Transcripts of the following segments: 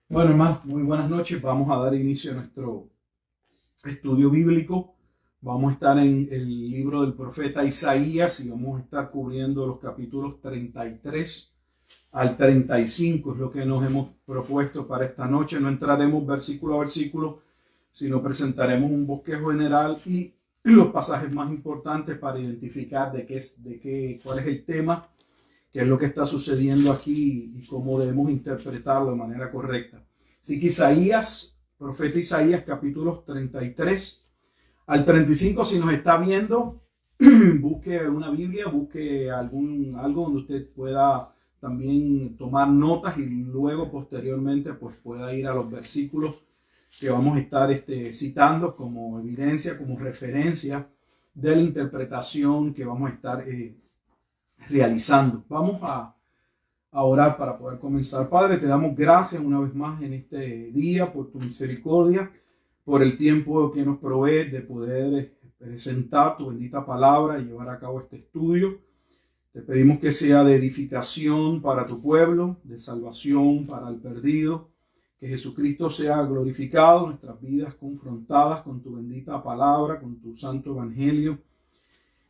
Bueno, hermanos, muy buenas noches. Vamos a dar inicio a nuestro estudio bíblico. Vamos a estar en el libro del profeta Isaías y vamos a estar cubriendo los capítulos 33 al 35. Es lo que nos hemos propuesto para esta noche. No entraremos versículo a versículo, sino presentaremos un bosquejo general y los pasajes más importantes para identificar cuál es el tema, qué es lo que está sucediendo aquí y cómo debemos interpretarlo de manera correcta. Así que Isaías, profeta Isaías, capítulos 33 al 35, si nos está viendo, busque una Biblia, busque algo donde usted pueda también tomar notas y luego posteriormente pues pueda ir a los versículos que vamos a estar citando como evidencia, como referencia de la interpretación que vamos a estar realizando. Vamos a orar para poder comenzar. Padre, te damos gracias una vez más en este día por tu misericordia, por el tiempo que nos provee de poder presentar tu bendita palabra y llevar a cabo este estudio. Te pedimos que sea de edificación para tu pueblo, de salvación para el perdido, que Jesucristo sea glorificado, nuestras vidas confrontadas con tu bendita palabra, con tu santo evangelio.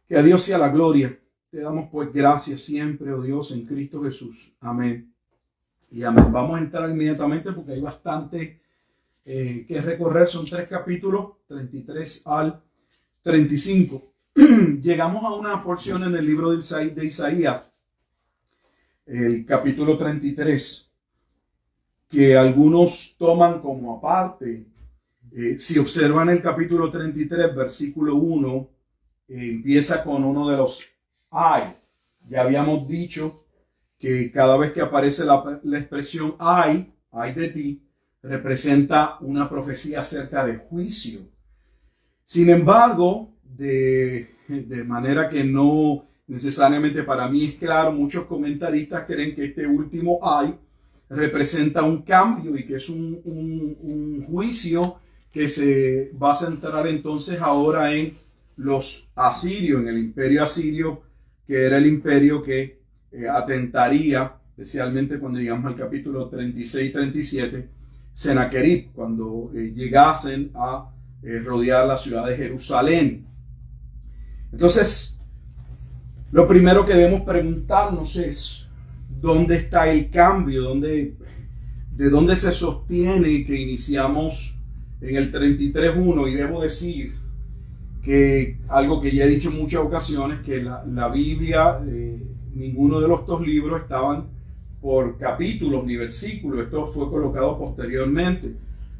Que a Dios sea la gloria. Te damos pues gracias siempre, oh Dios, en Cristo Jesús. Amén. Y amén. Vamos a entrar inmediatamente porque hay bastante que recorrer. Son 3 capítulos, 33 al 35. Llegamos a una porción en el libro de Isaías, el capítulo 33, que algunos toman como aparte. Si observan el capítulo 33, versículo 1, empieza con uno de los ay. Ya habíamos dicho que cada vez que aparece la expresión ay de ti, representa una profecía acerca de juicio. Sin embargo, de manera que no necesariamente para mí es claro, muchos comentaristas creen que este último ay representa un cambio y que es un juicio que se va a centrar entonces ahora en los asirios, en el imperio asirio, que era el imperio que atentaría, especialmente cuando llegamos al capítulo 36-37, Sennacherib, cuando llegasen a rodear la ciudad de Jerusalén. Entonces, lo primero que debemos preguntarnos es, ¿dónde está el cambio? ¿De dónde se sostiene que iniciamos en el 33.1? Y debo decir que algo que ya he dicho en muchas ocasiones, que la Biblia, ninguno de los dos libros estaban por capítulos ni versículos. Esto fue colocado posteriormente,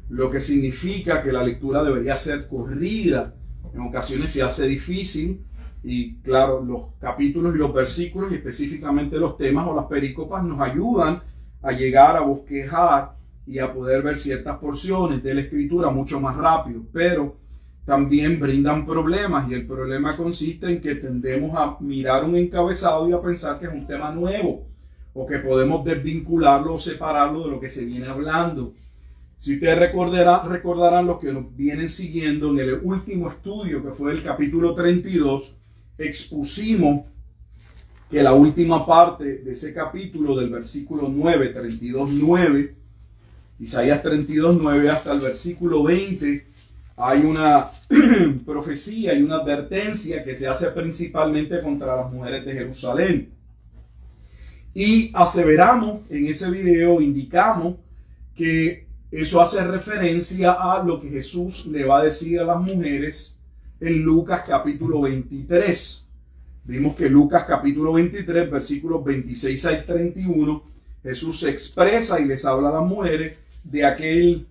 lo que significa que la lectura debería ser corrida. En ocasiones se hace difícil y claro, los capítulos y los versículos, y específicamente los temas o las perícopas, nos ayudan a llegar a bosquejar y a poder ver ciertas porciones de la escritura mucho más rápido, pero también brindan problemas, y el problema consiste en que tendemos a mirar un encabezado y a pensar que es un tema nuevo o que podemos desvincularlo o separarlo de lo que se viene hablando. Si ustedes recordarán los que nos vienen siguiendo, en el último estudio, que fue el capítulo 32, expusimos que la última parte de ese capítulo, del versículo 9, 32.9, Isaías 32.9 hasta el versículo 20, hay una profecía y una advertencia que se hace principalmente contra las mujeres de Jerusalén. Y aseveramos en ese video, indicamos que eso hace referencia a lo que Jesús le va a decir a las mujeres en Lucas capítulo 23. Vimos que Lucas capítulo 23, versículos 26 al 31, Jesús se expresa y les habla a las mujeres de aquel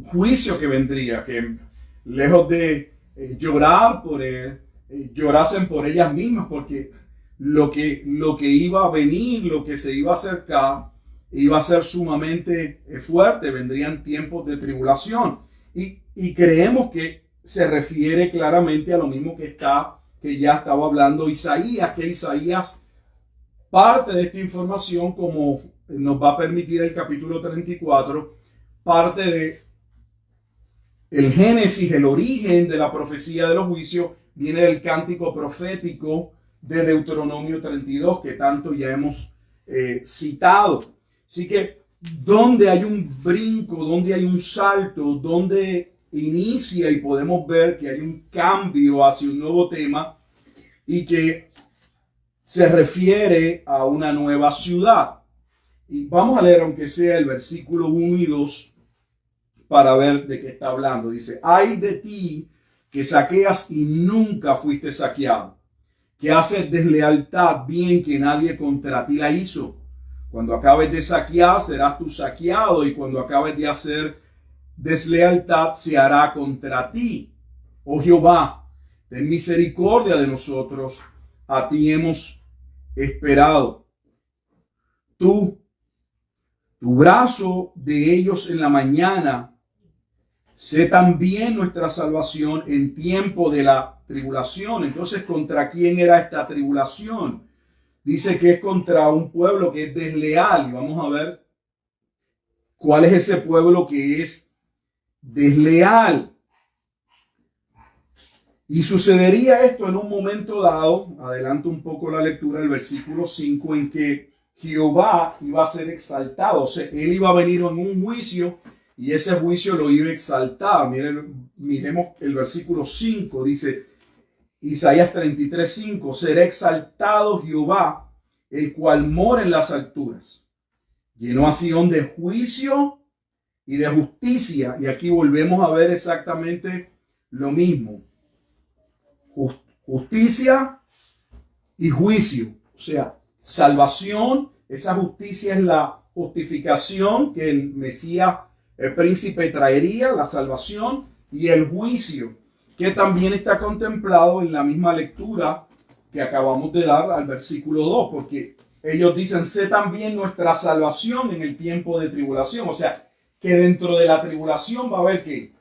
juicio que vendría, que lejos de llorar por él, llorasen por ellas mismas, porque lo que iba a venir, lo que se iba a acercar, iba a ser sumamente fuerte. Vendrían tiempos de tribulación, y creemos que se refiere claramente a lo mismo que ya estaba hablando Isaías, que Isaías, parte de esta información, como nos va a permitir el capítulo 34, parte de el génesis, el origen de la profecía de los juicios, viene del cántico profético de Deuteronomio 32, que tanto ya hemos citado. Así que donde hay un brinco, donde hay un salto, donde inicia y podemos ver que hay un cambio hacia un nuevo tema y que se refiere a una nueva ciudad. Y vamos a leer, aunque sea el versículo 1 y 2, para ver de qué está hablando. Dice, ay de ti que saqueas y nunca fuiste saqueado, que haces deslealtad bien que nadie contra ti la hizo. Cuando acabes de saquear, serás tú saqueado, y cuando acabes de hacer deslealtad, se hará contra ti. Oh Jehová, ten misericordia de nosotros, a ti hemos esperado. Tu brazo de ellos en la mañana, sé también nuestra salvación en tiempo de la tribulación. Entonces, ¿contra quién era esta tribulación? Dice que es contra un pueblo que es desleal. Y vamos a ver cuál es ese pueblo que es desleal. Y sucedería esto en un momento dado, adelanto un poco la lectura del versículo 5, en que Jehová iba a ser exaltado. O sea, él iba a venir en un juicio y ese juicio lo iba a exaltar. Miremos el versículo 5, dice Isaías 33:5, será exaltado Jehová, el cual mora en las alturas. Llenó a Sión de juicio y de justicia. Y aquí volvemos a ver exactamente lo mismo. Justicia y juicio. O sea, salvación, esa justicia es la justificación que el Mesías, el príncipe, traería, la salvación, y el juicio, que también está contemplado en la misma lectura que acabamos de dar al versículo 2, porque ellos dicen, sé también nuestra salvación en el tiempo de tribulación. O sea, que dentro de la tribulación va a haber ¿qué?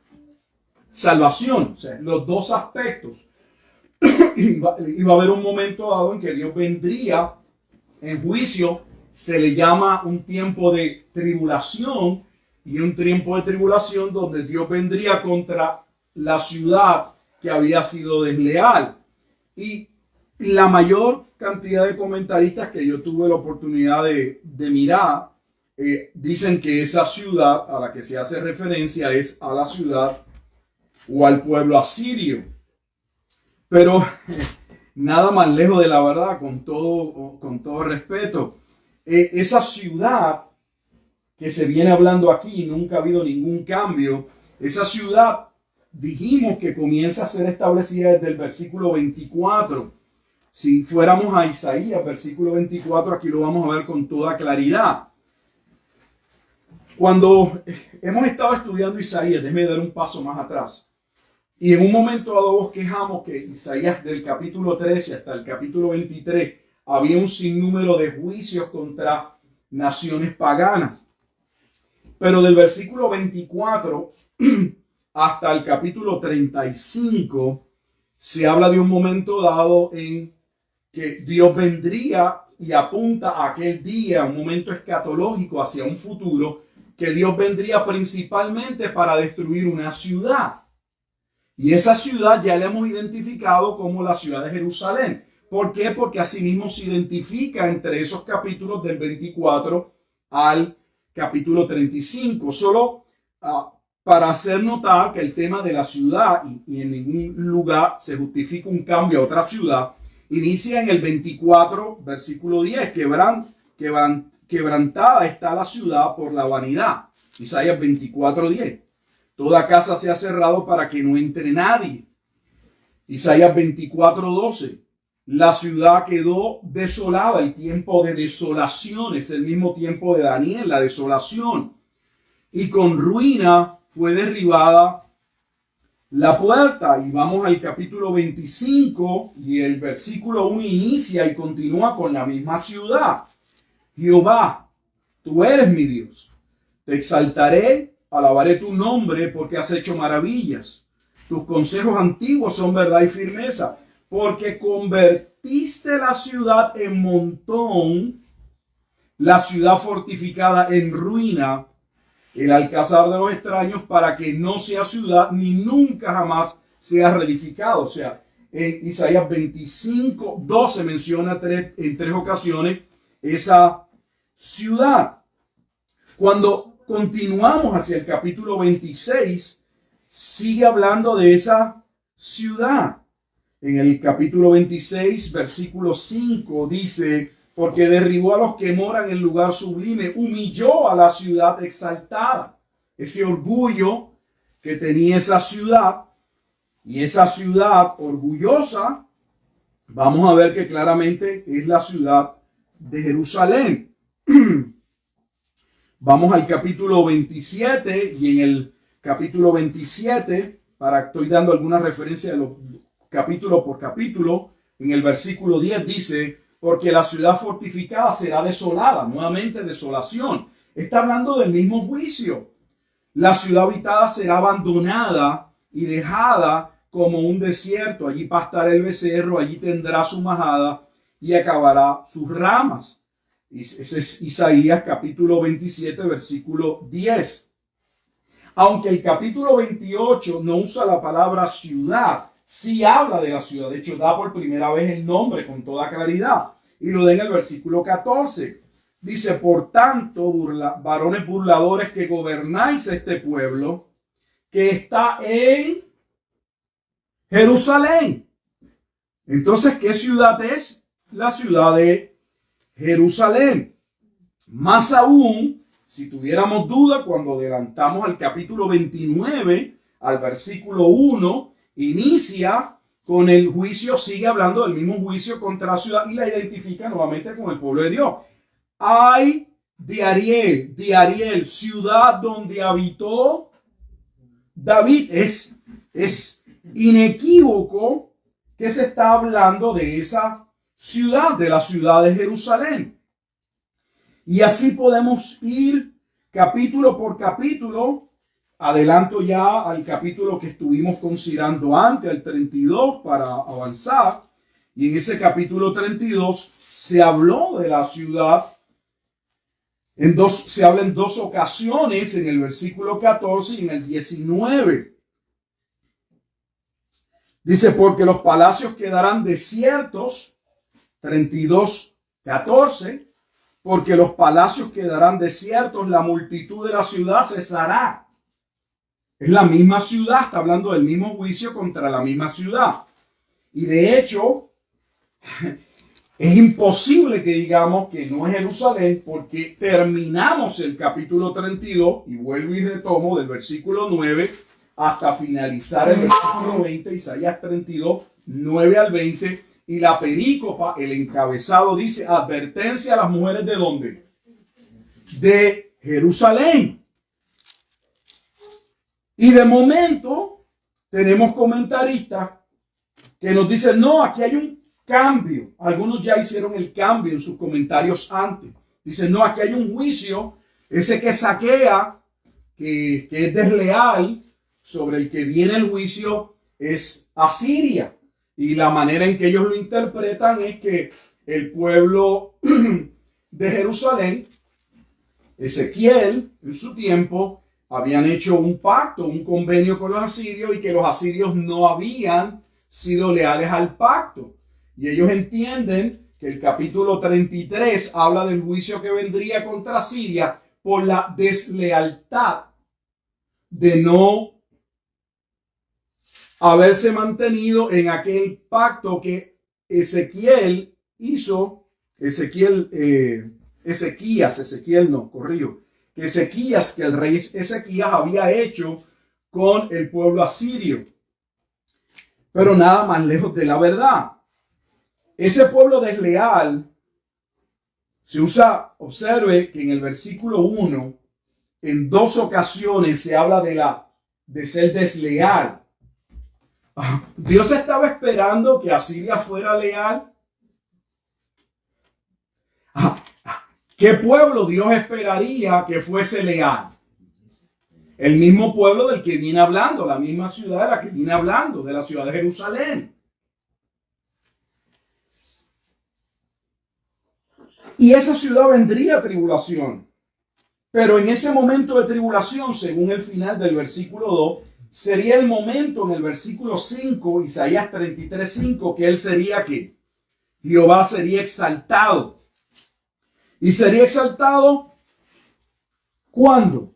Salvación, o sea, los dos aspectos. Y va a haber un momento dado en que Dios vendría en juicio. Se le llama un tiempo de tribulación, y un tiempo de tribulación donde Dios vendría contra la ciudad que había sido desleal. Y la mayor cantidad de comentaristas que yo tuve la oportunidad de mirar dicen que esa ciudad a la que se hace referencia es a la ciudad o al pueblo asirio. Pero nada más lejos de la verdad, con todo respeto. Esa ciudad que se viene hablando aquí, nunca ha habido ningún cambio. Esa ciudad dijimos que comienza a ser establecida desde el versículo 24. Si fuéramos a Isaías, versículo 24, aquí lo vamos a ver con toda claridad. Cuando hemos estado estudiando Isaías, déjeme dar un paso más atrás. Y en un momento dado bosquejamos que Isaías del capítulo 13 hasta el capítulo 23 había un sinnúmero de juicios contra naciones paganas. Pero del versículo 24 hasta el capítulo 35 se habla de un momento dado en que Dios vendría y apunta a aquel día, un momento escatológico hacia un futuro, que Dios vendría principalmente para destruir una ciudad. Y esa ciudad ya la hemos identificado como la ciudad de Jerusalén. ¿Por qué? Porque así mismo se identifica entre esos capítulos del 24 al capítulo 35. Solo para hacer notar que el tema de la ciudad, y en ningún lugar se justifica un cambio a otra ciudad, inicia en el 24, versículo 10. Quebrantada está la ciudad por la vanidad. Isaías 24:10. Toda casa se ha cerrado para que no entre nadie. Isaías 24:12. La ciudad quedó desolada, el tiempo de desolación, es el mismo tiempo de Daniel, la desolación. Y con ruina fue derribada la puerta. Y vamos al capítulo 25 y el versículo 1 inicia y continúa con la misma ciudad. Jehová, tú eres mi Dios. Te exaltaré, alabaré tu nombre porque has hecho maravillas. Tus consejos antiguos son verdad y firmeza. Porque convertiste la ciudad en montón, la ciudad fortificada en ruina, el alcázar de los extraños, para que no sea ciudad ni nunca jamás sea reedificado. O sea, en Isaías 25:12 menciona en tres ocasiones esa ciudad. Cuando continuamos hacia el capítulo 26, sigue hablando de esa ciudad. En el capítulo 26, versículo 5, dice: porque derribó a los que moran en lugar sublime, humilló a la ciudad exaltada. Ese orgullo que tenía esa ciudad, y esa ciudad orgullosa, vamos a ver que claramente es la ciudad de Jerusalén. Vamos al capítulo 27, y en el capítulo 27, estoy dando alguna referencia de los capítulo por capítulo, en el versículo 10 dice: porque la ciudad fortificada será desolada, nuevamente desolación. Está hablando del mismo juicio. La ciudad habitada será abandonada y dejada como un desierto. Allí pastará el becerro, allí tendrá su majada y acabará sus ramas. Ese es Isaías capítulo 27, versículo 10. Aunque el capítulo 28 no usa la palabra ciudad, sí habla de la ciudad. De hecho, da por primera vez el nombre con toda claridad. Y lo da en el versículo 14. Dice: por tanto, varones burladores que gobernáis este pueblo, que está en Jerusalén. Entonces, ¿qué ciudad es? La ciudad de Jerusalén. Más aún, si tuviéramos duda, cuando adelantamos al capítulo 29, al versículo 1, inicia con el juicio, sigue hablando del mismo juicio contra la ciudad y la identifica nuevamente con el pueblo de Dios. Ay de Ariel, ciudad donde habitó David. Es inequívoco que se está hablando de esa ciudad, de la ciudad de Jerusalén. Y así podemos ir capítulo por capítulo. Adelanto ya al capítulo que estuvimos considerando antes, el 32, para avanzar. Y en ese capítulo 32 se habló de la ciudad. Se habla en dos ocasiones, en el versículo 14 y en el 19. Dice: porque los palacios quedarán desiertos, 32, 14. Porque los palacios quedarán desiertos, la multitud de la ciudad cesará. Es la misma ciudad, está hablando del mismo juicio contra la misma ciudad. Y de hecho, es imposible que digamos que no es Jerusalén, porque terminamos el capítulo 32, y vuelvo y retomo del versículo 9 hasta finalizar el versículo 20, Isaías 32, 9 al 20, y la perícopa, el encabezado dice: advertencia a las mujeres ¿de dónde? De Jerusalén. Y de momento tenemos comentaristas que nos dicen: no, aquí hay un cambio. Algunos ya hicieron el cambio en sus comentarios antes. Dicen: no, aquí hay un juicio, ese que saquea, que es desleal, sobre el que viene el juicio es Asiria. Y la manera en que ellos lo interpretan es que el pueblo de Jerusalén, Ezequiel, en su tiempo, habían hecho un pacto, un convenio con los asirios, y que los asirios no habían sido leales al pacto. Y ellos entienden que el capítulo 33 habla del juicio que vendría contra Asiria por la deslealtad de no haberse mantenido en aquel pacto que Ezequiel hizo, Ezequías, que el rey Ezequías había hecho con el pueblo asirio. Pero nada más lejos de la verdad. Ese pueblo desleal se usa, observe que en el versículo 1, en dos ocasiones se habla de ser desleal. Dios estaba esperando que Asiria fuera leal. ¿Qué pueblo Dios esperaría que fuese leal? El mismo pueblo del que viene hablando, la misma ciudad de la que viene hablando, de la ciudad de Jerusalén. Y esa ciudad vendría a tribulación. Pero en ese momento de tribulación, según el final del versículo 2, sería el momento en el versículo 5, Isaías 33, 5, que él sería que Jehová sería exaltado. Y sería exaltado ¿Cuándo?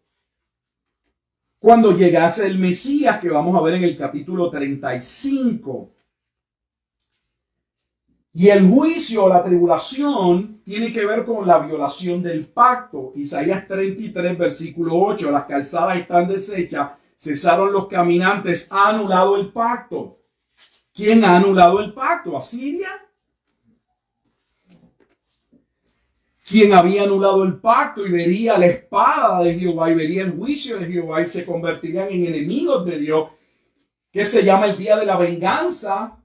Cuando llegase el Mesías, que vamos a ver en el capítulo 35. Y el juicio, la tribulación, tiene que ver con la violación del pacto. Isaías 33, versículo 8. Las calzadas están deshechas, cesaron los caminantes, ha anulado el pacto. ¿Quién ha anulado el pacto? ¿Asiria? ¿Quién había anulado el pacto? Y vería la espada de Jehová y vería el juicio de Jehová y se convertirían en enemigos de Dios, que se llama el día de la venganza.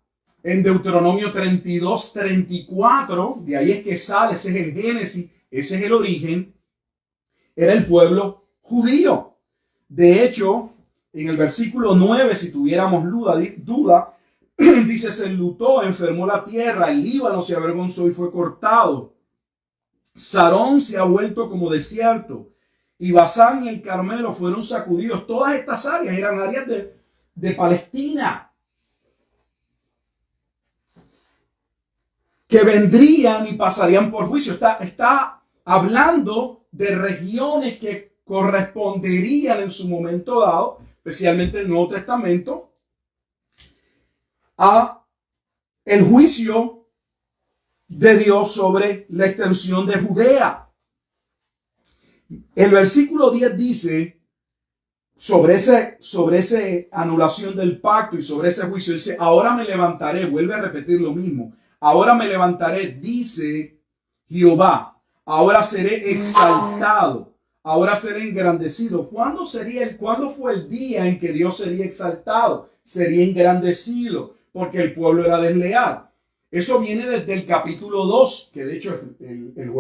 En Deuteronomio 32, 34, de ahí es que sale, ese es el génesis, ese es el origen, era el pueblo judío. De hecho, en el versículo 9, si tuviéramos duda, dice, se enlutó, enfermó la tierra, el Líbano se avergonzó y fue cortado. Sarón se ha vuelto como desierto, y Basán y el Carmelo fueron sacudidos. Todas estas áreas eran áreas de Palestina, que vendrían y pasarían por juicio. Está hablando de regiones que corresponderían en su momento dado, especialmente en el Nuevo Testamento, a el juicio de Dios sobre la extensión de Judea. El versículo 10 dice, sobre esa anulación del pacto y sobre ese juicio, dice, ahora me levantaré, vuelve a repetir lo mismo. Ahora me levantaré, dice Jehová. Ahora seré exaltado. Ahora seré engrandecido. ¿Cuándo fue el día en que Dios sería exaltado? Sería engrandecido porque el pueblo era desleal. Eso viene desde el capítulo 2, que de hecho el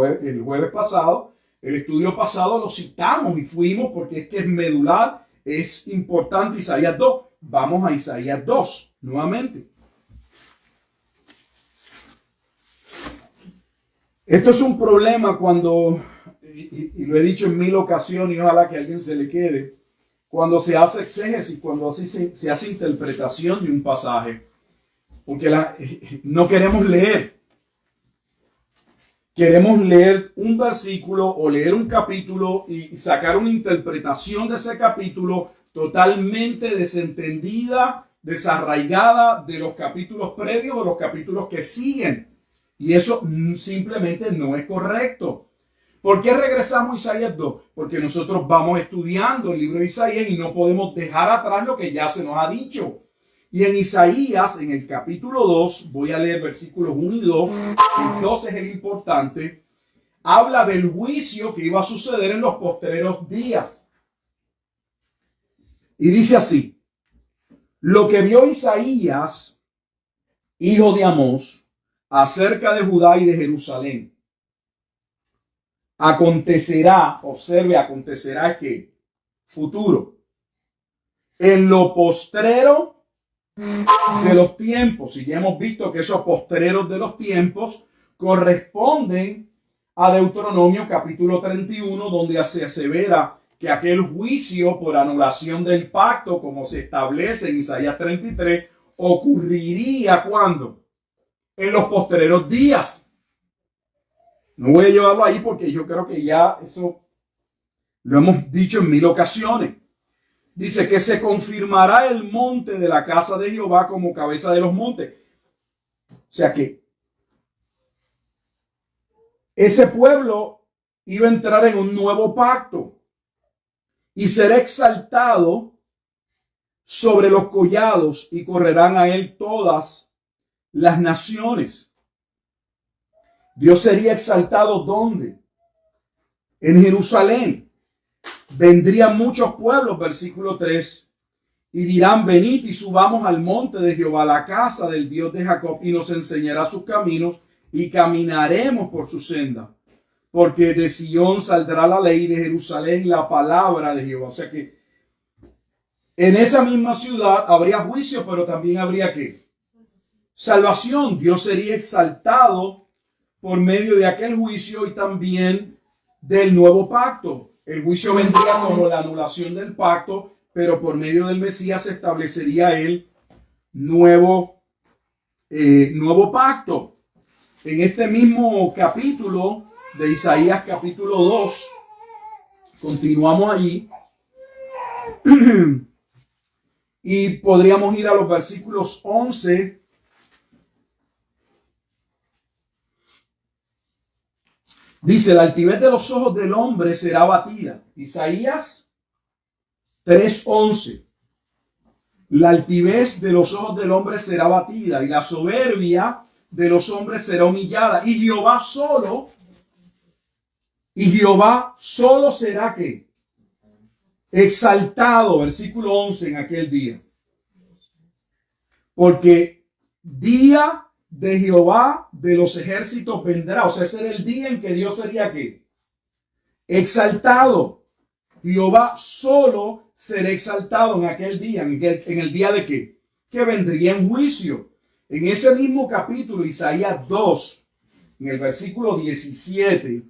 jueves pasado, el estudio pasado lo citamos y fuimos porque es que es medular, es importante Isaías 2. Vamos a Isaías 2 nuevamente. Esto es un problema cuando, y lo he dicho en 1000 ocasiones y ojalá que a alguien se le quede, cuando se hace exégesis, cuando se hace interpretación de un pasaje, porque no queremos leer. Queremos leer un versículo o leer un capítulo y sacar una interpretación de ese capítulo totalmente desentendida, desarraigada de los capítulos previos o los capítulos que siguen. Y eso simplemente no es correcto. ¿Por qué regresamos a Isaías 2? Porque nosotros vamos estudiando el libro de Isaías y no podemos dejar atrás lo que ya se nos ha dicho. Y en Isaías, en el capítulo 2, voy a leer versículos 1 y 2, el 2 es el importante, habla del juicio que iba a suceder en los postreros días. Y dice así, lo que vio Isaías, hijo de Amós, acerca de Judá y de Jerusalén, acontecerá, observe, acontecerá que futuro, en lo postrero de los tiempos, y ya hemos visto que esos postreros de los tiempos corresponden a Deuteronomio capítulo 31, donde se asevera que aquel juicio por anulación del pacto, como se establece en Isaías 33, ocurriría ¿cuándo? En los postreros días. No voy a llevarlo ahí porque yo creo que ya eso lo hemos dicho en 1000 ocasiones. Dice que se confirmará el monte de la casa de Jehová como cabeza de los montes. O sea que ese pueblo iba a entrar en un nuevo pacto y será exaltado sobre los collados y correrán a él todas las naciones. Dios sería exaltado ¿dónde? En Jerusalén. Vendrían muchos pueblos, versículo 3, y dirán, venid y subamos al monte de Jehová, la casa del Dios de Jacob, y nos enseñará sus caminos, y caminaremos por su senda. Porque de Sión saldrá la ley, de Jerusalén la palabra de Jehová. O sea que en esa misma ciudad habría juicio, pero también habría ¿qué? Salvación. Dios sería exaltado por medio de aquel juicio y también del nuevo pacto. El juicio vendría como la anulación del pacto, pero por medio del Mesías se establecería el nuevo pacto. En este mismo capítulo de Isaías capítulo 2, Continuamos allí. Y podríamos ir a los versículos 11. Dice, la altivez de los ojos del hombre será abatida. Isaías 3:11. La altivez de los ojos del hombre será abatida y la soberbia de los hombres será humillada. Y Jehová solo será ¿qué? Exaltado, versículo 11, en aquel día. Porque día de Jehová de los ejércitos vendrá. O sea, ese era el día en que Dios sería ¿qué? Exaltado. Jehová solo será exaltado en aquel día. ¿En el día de qué? Que vendría en juicio. En ese mismo capítulo, Isaías 2, en el versículo 17,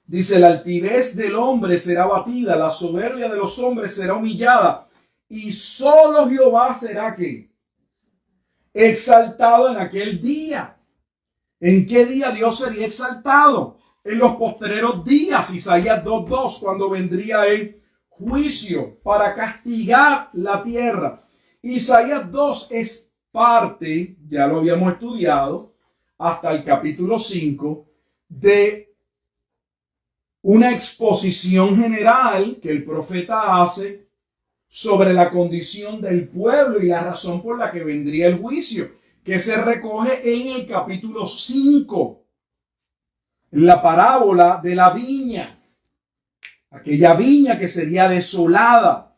dice, la altivez del hombre será abatida, la soberbia de los hombres será humillada, y solo Jehová será ¿qué? Exaltado en aquel día. ¿En qué día Dios sería exaltado? En los postreros días, Isaías 2:2, cuando vendría en juicio para castigar la tierra. Isaías 2 es parte, ya lo habíamos estudiado, hasta el capítulo 5, de una exposición general que el profeta hace sobre la condición del pueblo y la razón por la que vendría el juicio, que se recoge en el capítulo 5, la parábola de la viña, aquella viña que sería desolada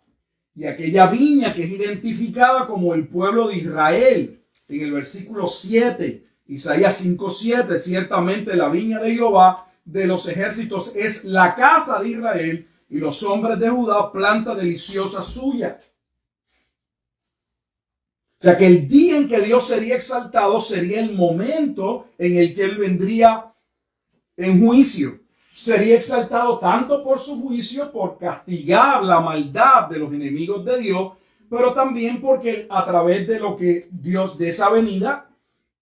y aquella viña que es identificada como el pueblo de Israel. En el versículo 7, Isaías 5:7, ciertamente la viña de Jehová de los ejércitos es la casa de Israel, y los hombres de Judá planta deliciosa suya. O sea que el día en que Dios sería exaltado sería el momento en el que Él vendría en juicio. Sería exaltado tanto por su juicio, por castigar la maldad de los enemigos de Dios, pero también porque a través de lo que Dios, de esa venida,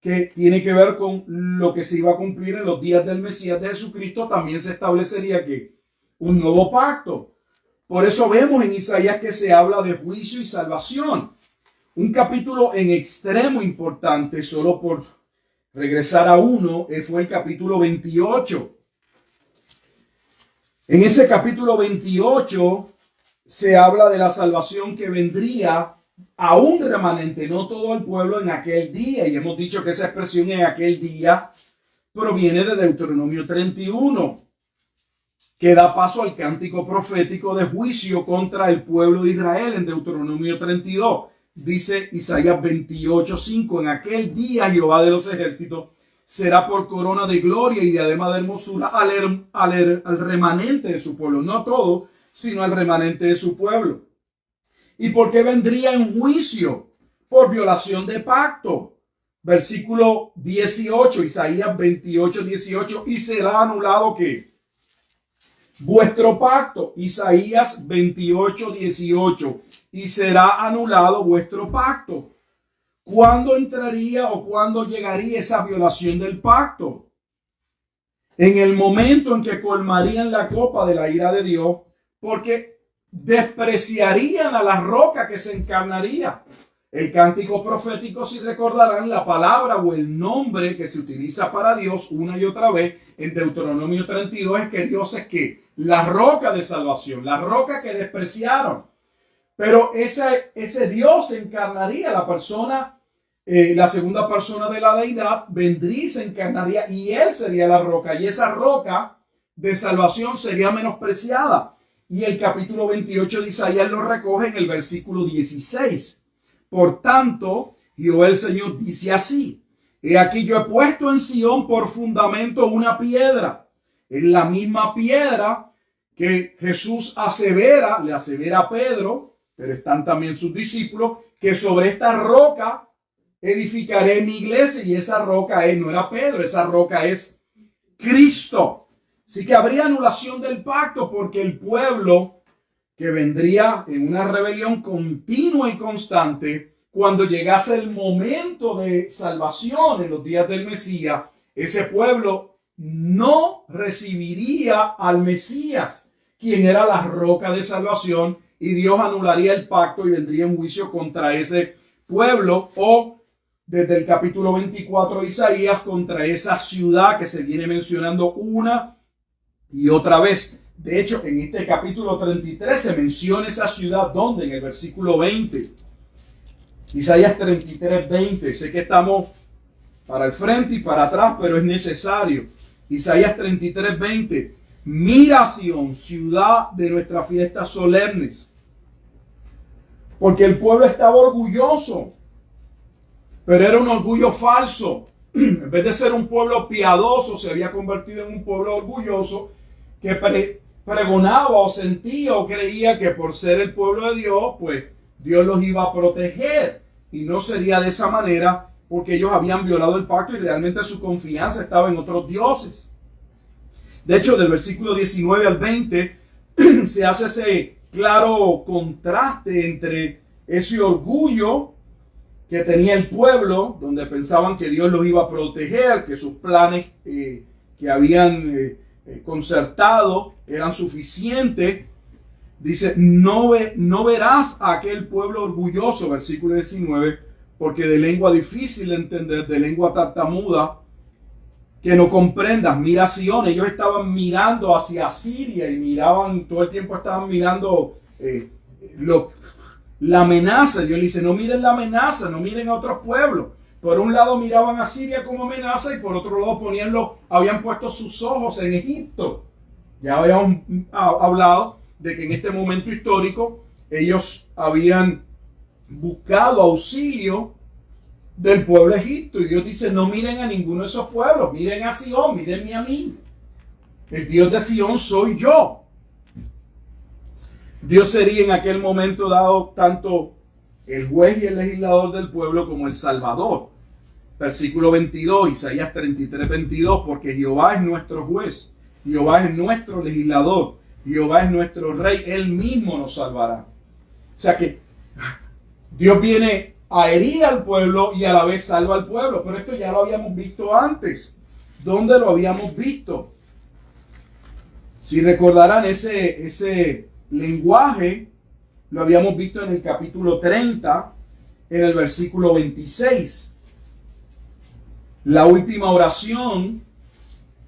que tiene que ver con lo que se iba a cumplir en los días del Mesías de Jesucristo, también se establecería que un nuevo pacto. Por eso vemos en Isaías que se habla de juicio y salvación. Un capítulo en extremo importante, solo por regresar a uno, fue el capítulo 28. En ese capítulo 28 se habla de la salvación que vendría a un remanente, no todo el pueblo en aquel día. Y hemos dicho que esa expresión en aquel día proviene de Deuteronomio 31. Que da paso al cántico profético de juicio contra el pueblo de Israel en Deuteronomio 32. Dice Isaías 28:5, en aquel día Jehová de los ejércitos será por corona de gloria y diadema de hermosura al remanente de su pueblo, no todo, sino al remanente de su pueblo. ¿Y por qué vendría en juicio? Por violación de pacto. Versículo 18, Isaías 28:18, y será anulado ¿qué? Vuestro pacto, Isaías 28:18, y será anulado vuestro pacto. ¿Cuándo entraría o cuándo llegaría esa violación del pacto? En el momento en que colmarían la copa de la ira de Dios, porque despreciarían a la roca que se encarnaría. El cántico profético, si recordarán, la palabra o el nombre que se utiliza para Dios una y otra vez en Deuteronomio 32 es que Dios es que la roca de salvación, la roca que despreciaron. Pero ese Dios se encarnaría, la persona, la segunda persona de la deidad, vendría y se encarnaría y Él sería la roca. Y esa roca de salvación sería menospreciada. Y el capítulo 28 de Isaías lo recoge en el versículo 16. Por tanto, Jehová el Señor dice así: he aquí yo he puesto en Sión por fundamento una piedra. Es la misma piedra que Jesús le asevera a Pedro, pero están también sus discípulos, que sobre esta roca edificaré mi iglesia. Y esa roca no era Pedro, esa roca es Cristo. Así que habría anulación del pacto porque el pueblo que vendría en una rebelión continua y constante, cuando llegase el momento de salvación en los días del Mesías, ese pueblo no recibiría al Mesías, quien era la roca de salvación, y Dios anularía el pacto y vendría en juicio contra ese pueblo, o desde el capítulo 24 de Isaías contra esa ciudad que se viene mencionando una y otra vez. De hecho, en este capítulo 33 se menciona esa ciudad, donde en el versículo 20, Isaías 33, 20. Sé que estamos para el frente y para atrás, pero es necesario. Isaías 33, 20. Mira, Sión, ciudad de nuestras fiestas solemnes, porque el pueblo estaba orgulloso, pero era un orgullo falso. En vez de ser un pueblo piadoso, se había convertido en un pueblo orgulloso que pregonaba o sentía o creía que por ser el pueblo de Dios, pues Dios los iba a proteger. Y no sería de esa manera, porque ellos habían violado el pacto y realmente su confianza estaba en otros dioses. De hecho, del versículo 19 al 20 se hace ese claro contraste entre ese orgullo que tenía el pueblo, donde pensaban que Dios los iba a proteger, que sus planes que habían concertado eran suficientes. Dice, no verás a aquel pueblo orgulloso, versículo 19, porque de lengua difícil de entender, de lengua tartamuda, que no comprendas. Mira Sion, ellos estaban mirando hacia Siria y miraban, todo el tiempo estaban mirando la amenaza. Dios le dice, no miren la amenaza, no miren a otros pueblos. Por un lado miraban a Siria como amenaza y por otro lado habían puesto sus ojos en Egipto. Ya habíamos hablado de que en este momento histórico ellos habían buscado auxilio del pueblo de Egipto. Y Dios dice, no miren a ninguno de esos pueblos, miren a Sion, mírenme a mí. El Dios de Sion soy yo. Dios sería en aquel momento dado tanto el juez y el legislador del pueblo como el salvador. Versículo 22, Isaías 33, 22, porque Jehová es nuestro juez, Jehová es nuestro legislador, Jehová es nuestro rey, Él mismo nos salvará. O sea que Dios viene a herir al pueblo y a la vez salva al pueblo. Pero esto ya lo habíamos visto antes. ¿Dónde lo habíamos visto? Si recordarán ese lenguaje, lo habíamos visto en el capítulo 30, en el versículo 26. La última oración,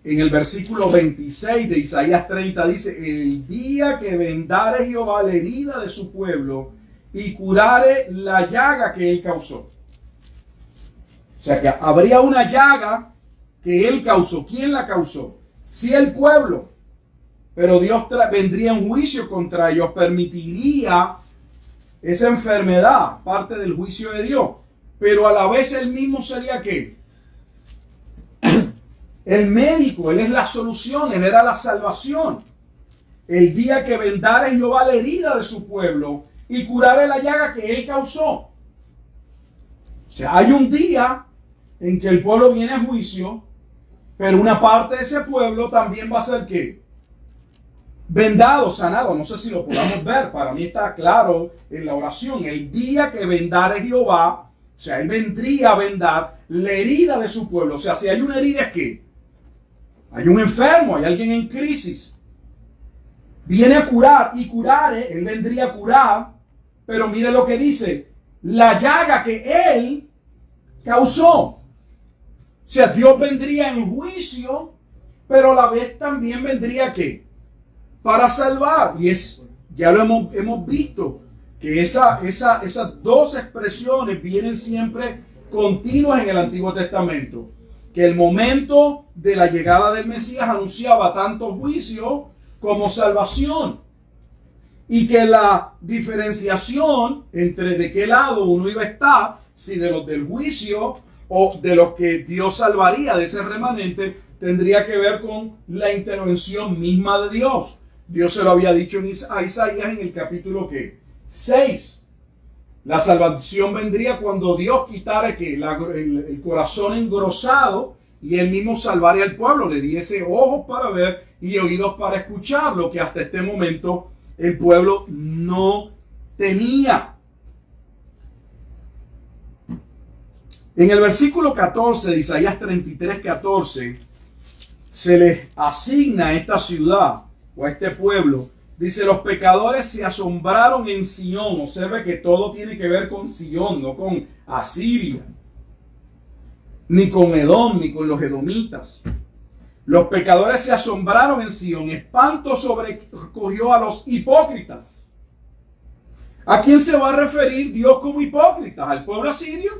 en el versículo 26 de Isaías 30, dice, el día que vendare Jehová la herida de su pueblo y curare la llaga que él causó. O sea que habría una llaga que él causó. ¿Quién la causó? Sí, el pueblo. Pero Dios vendría en juicio contra ellos, permitiría esa enfermedad, parte del juicio de Dios. Pero a la vez él mismo sería ¿qué? El médico, él es la solución, él era la salvación. El día que vendare Jehová la herida de su pueblo y curare la llaga que él causó. O sea, hay un día en que el pueblo viene a juicio, pero una parte de ese pueblo también va a ser ¿qué? Vendado, sanado. No sé si lo podamos ver, para mí está claro en la oración. El día que vendare Jehová, o sea, él vendría a vendar la herida de su pueblo. O sea, si hay una herida, es que hay un enfermo, hay alguien en crisis. Viene a curar y curare, él vendría a curar, pero mire lo que dice, la llaga que él causó. O sea, Dios vendría en juicio, pero a la vez también vendría ¿qué? Para salvar. Y ya lo hemos visto, que esas dos expresiones vienen siempre continuas en el Antiguo Testamento. Que el momento de la llegada del Mesías anunciaba tanto juicio como salvación. Y que la diferenciación entre de qué lado uno iba a estar, si de los del juicio o de los que Dios salvaría de ese remanente, tendría que ver con la intervención misma de Dios. Dios se lo había dicho a Isaías en el capítulo 6. La salvación vendría cuando Dios quitara el corazón engrosado y él mismo salvaría al pueblo, le diese ojos para ver y oídos para escuchar, lo que hasta este momento el pueblo no tenía. En el versículo 14 de Isaías 33, 14, se les asigna a esta ciudad o a este pueblo Dice, los pecadores se asombraron en Sión. Observe que todo tiene que ver con Sión, no con Asiria, ni con Edom, ni con los edomitas. Los pecadores se asombraron en Sión. Espanto sobrecogió a los hipócritas. ¿A quién se va a referir Dios como hipócritas? ¿Al pueblo asirio?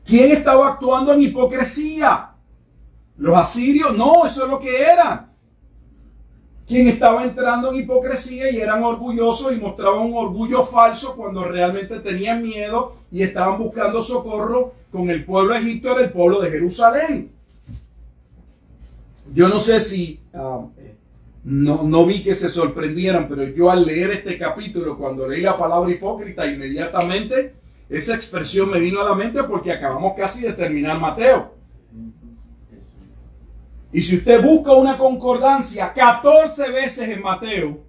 ¿Quién estaba actuando en hipocresía? ¿Los asirios? No, eso es lo que eran. ¿Quién estaba entrando en hipocresía y eran orgullosos y mostraban un orgullo falso cuando realmente tenían miedo y estaban buscando socorro con el pueblo de Egipto? Era el pueblo de Jerusalén. Yo no sé si no vi que se sorprendieran, pero yo al leer este capítulo, cuando leí la palabra hipócrita, inmediatamente esa expresión me vino a la mente porque acabamos casi de terminar Mateo. Y si usted busca una concordancia, 14 veces en Mateo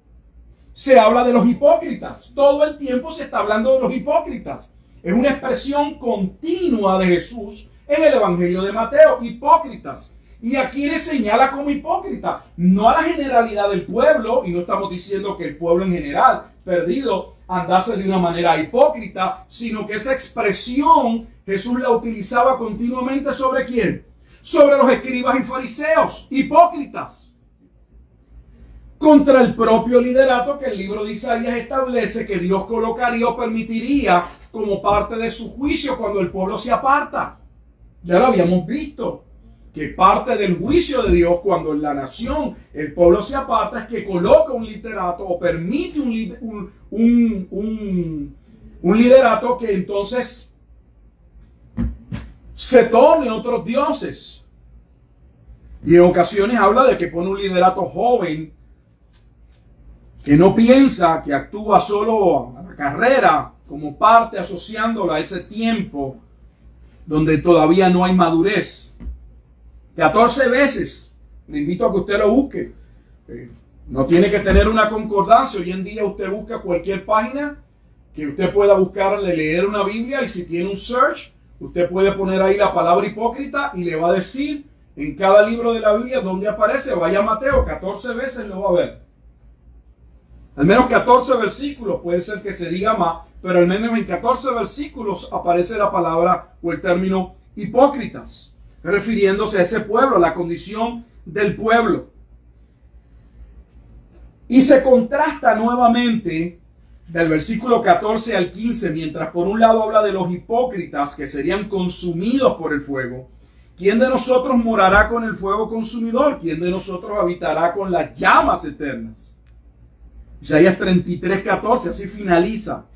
se habla de los hipócritas. Todo el tiempo se está hablando de los hipócritas. Es una expresión continua de Jesús en el Evangelio de Mateo. Hipócritas. ¿Y a quiénes señala como hipócrita? No a la generalidad del pueblo, y no estamos diciendo que el pueblo en general perdido andase de una manera hipócrita, sino que esa expresión Jesús la utilizaba continuamente ¿sobre quién? Sobre los escribas y fariseos, hipócritas. Contra el propio liderato que el libro de Isaías establece que Dios colocaría o permitiría como parte de su juicio cuando el pueblo se aparta. Ya lo habíamos visto, que parte del juicio de Dios cuando en la nación el pueblo se aparta es que coloca un liderato o permite un liderato que entonces se torne otros dioses. Y en ocasiones habla de que pone un liderato joven que no piensa, que actúa solo a la carrera como parte asociándolo a ese tiempo donde todavía no hay madurez. 14 veces, le invito a que usted lo busque. No tiene que tener una concordancia. Hoy en día usted busca cualquier página que usted pueda buscarle, leer una Biblia, y si tiene un search, usted puede poner ahí la palabra hipócrita y le va a decir en cada libro de la Biblia donde aparece. Vaya a Mateo, 14 veces lo va a ver. Al menos 14 versículos, puede ser que se diga más, pero al menos en 14 versículos aparece la palabra o el término hipócritas, refiriéndose a ese pueblo, a la condición del pueblo. Y se contrasta nuevamente del versículo 14 al 15, mientras por un lado habla de los hipócritas que serían consumidos por el fuego. ¿Quién de nosotros morará con el fuego consumidor? ¿Quién de nosotros habitará con las llamas eternas? Isaías 33:14, así finaliza.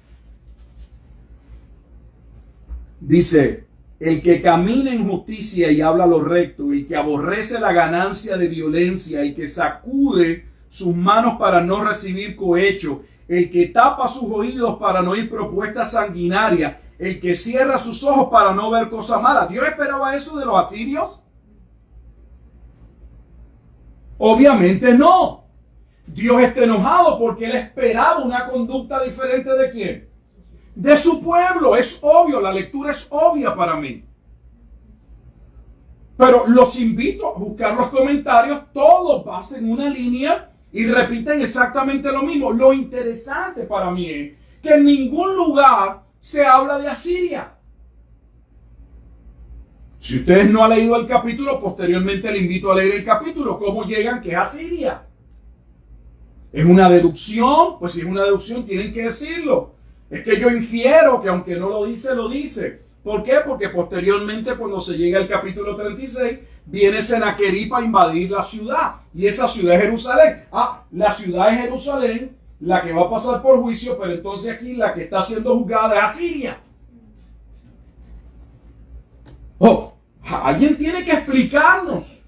Dice, el que camina en justicia y habla lo recto, el que aborrece la ganancia de violencia, el que sacude sus manos para no recibir cohecho, el que tapa sus oídos para no oír propuestas sanguinarias, el que cierra sus ojos para no ver cosa mala. ¿Dios esperaba eso de los asirios? Obviamente no. Dios está enojado porque él esperaba una conducta diferente ¿de quién? De su pueblo. Es obvio, la lectura es obvia para mí. Pero los invito a buscar los comentarios, todos pasen una línea y repiten exactamente lo mismo. Lo interesante para mí es que en ningún lugar se habla de Asiria. Si ustedes no han leído el capítulo, posteriormente le invito a leer el capítulo. ¿Cómo llegan que es Asiria? ¿Es una deducción? Pues si es una deducción tienen que decirlo. Es que yo infiero que aunque no lo dice, lo dice. ¿Por qué? Porque posteriormente cuando se llega al capítulo 36, viene Sennacherib a invadir la ciudad. Y esa ciudad es Jerusalén. La ciudad es Jerusalén, la que va a pasar por juicio, pero entonces aquí la que está siendo juzgada es Asiria. Alguien tiene que explicarnos.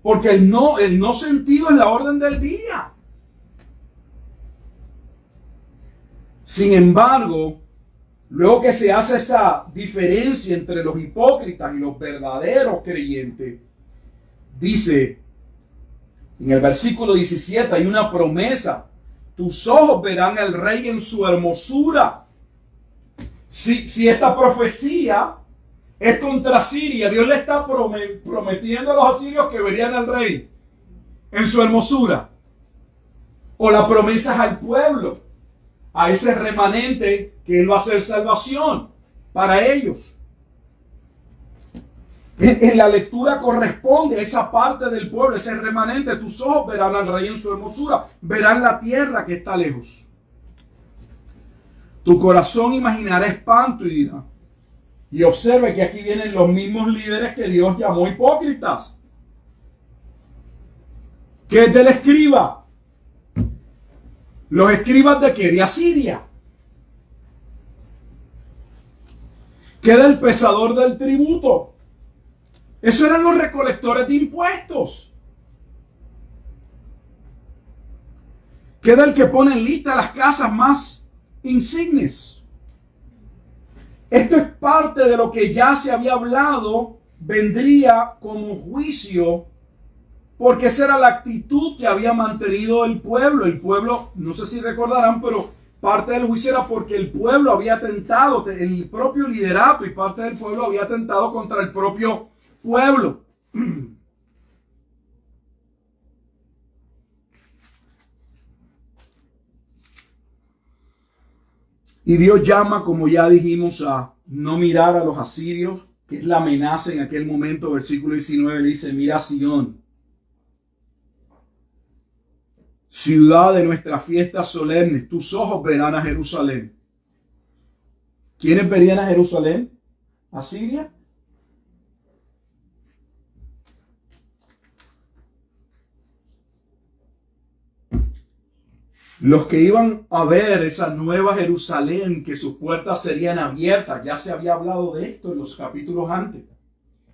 Porque el no sentido es la orden del día. Sin embargo, luego que se hace esa diferencia entre los hipócritas y los verdaderos creyentes, dice en el versículo 17, hay una promesa: tus ojos verán al rey en su hermosura. Si esta profecía es contra Siria, Dios le está prometiendo a los asirios que verían al rey en su hermosura? ¿O las promesas al pueblo, a ese remanente que Él va a hacer salvación para ellos? En la lectura corresponde a esa parte del pueblo, ese remanente. Tus ojos verán al rey en su hermosura, verán la tierra que está lejos. Tu corazón imaginará espanto y dirá. Y observe que aquí vienen los mismos líderes que Dios llamó hipócritas. ¿Qué es del escriba? Los escribas de qué? De Asiria. ¿Qué del pesador del tributo? Esos eran los recolectores de impuestos. ¿Qué del que pone en lista las casas más insignes? Esto es parte de lo que ya se había hablado, vendría como juicio, porque esa era la actitud que había mantenido el pueblo. El pueblo, no sé si recordarán, pero parte del juicio era porque el pueblo había atentado, el propio liderato y parte del pueblo había atentado contra el propio pueblo. Y Dios llama, como ya dijimos, a no mirar a los asirios, que es la amenaza en aquel momento. Versículo 19 le dice: mira Sión, ciudad de nuestras fiestas solemnes, tus ojos verán a Jerusalén. ¿Quiénes verían a Jerusalén? ¿Asiria? Los que iban a ver esa nueva Jerusalén, que sus puertas serían abiertas, ya se había hablado de esto en los capítulos antes,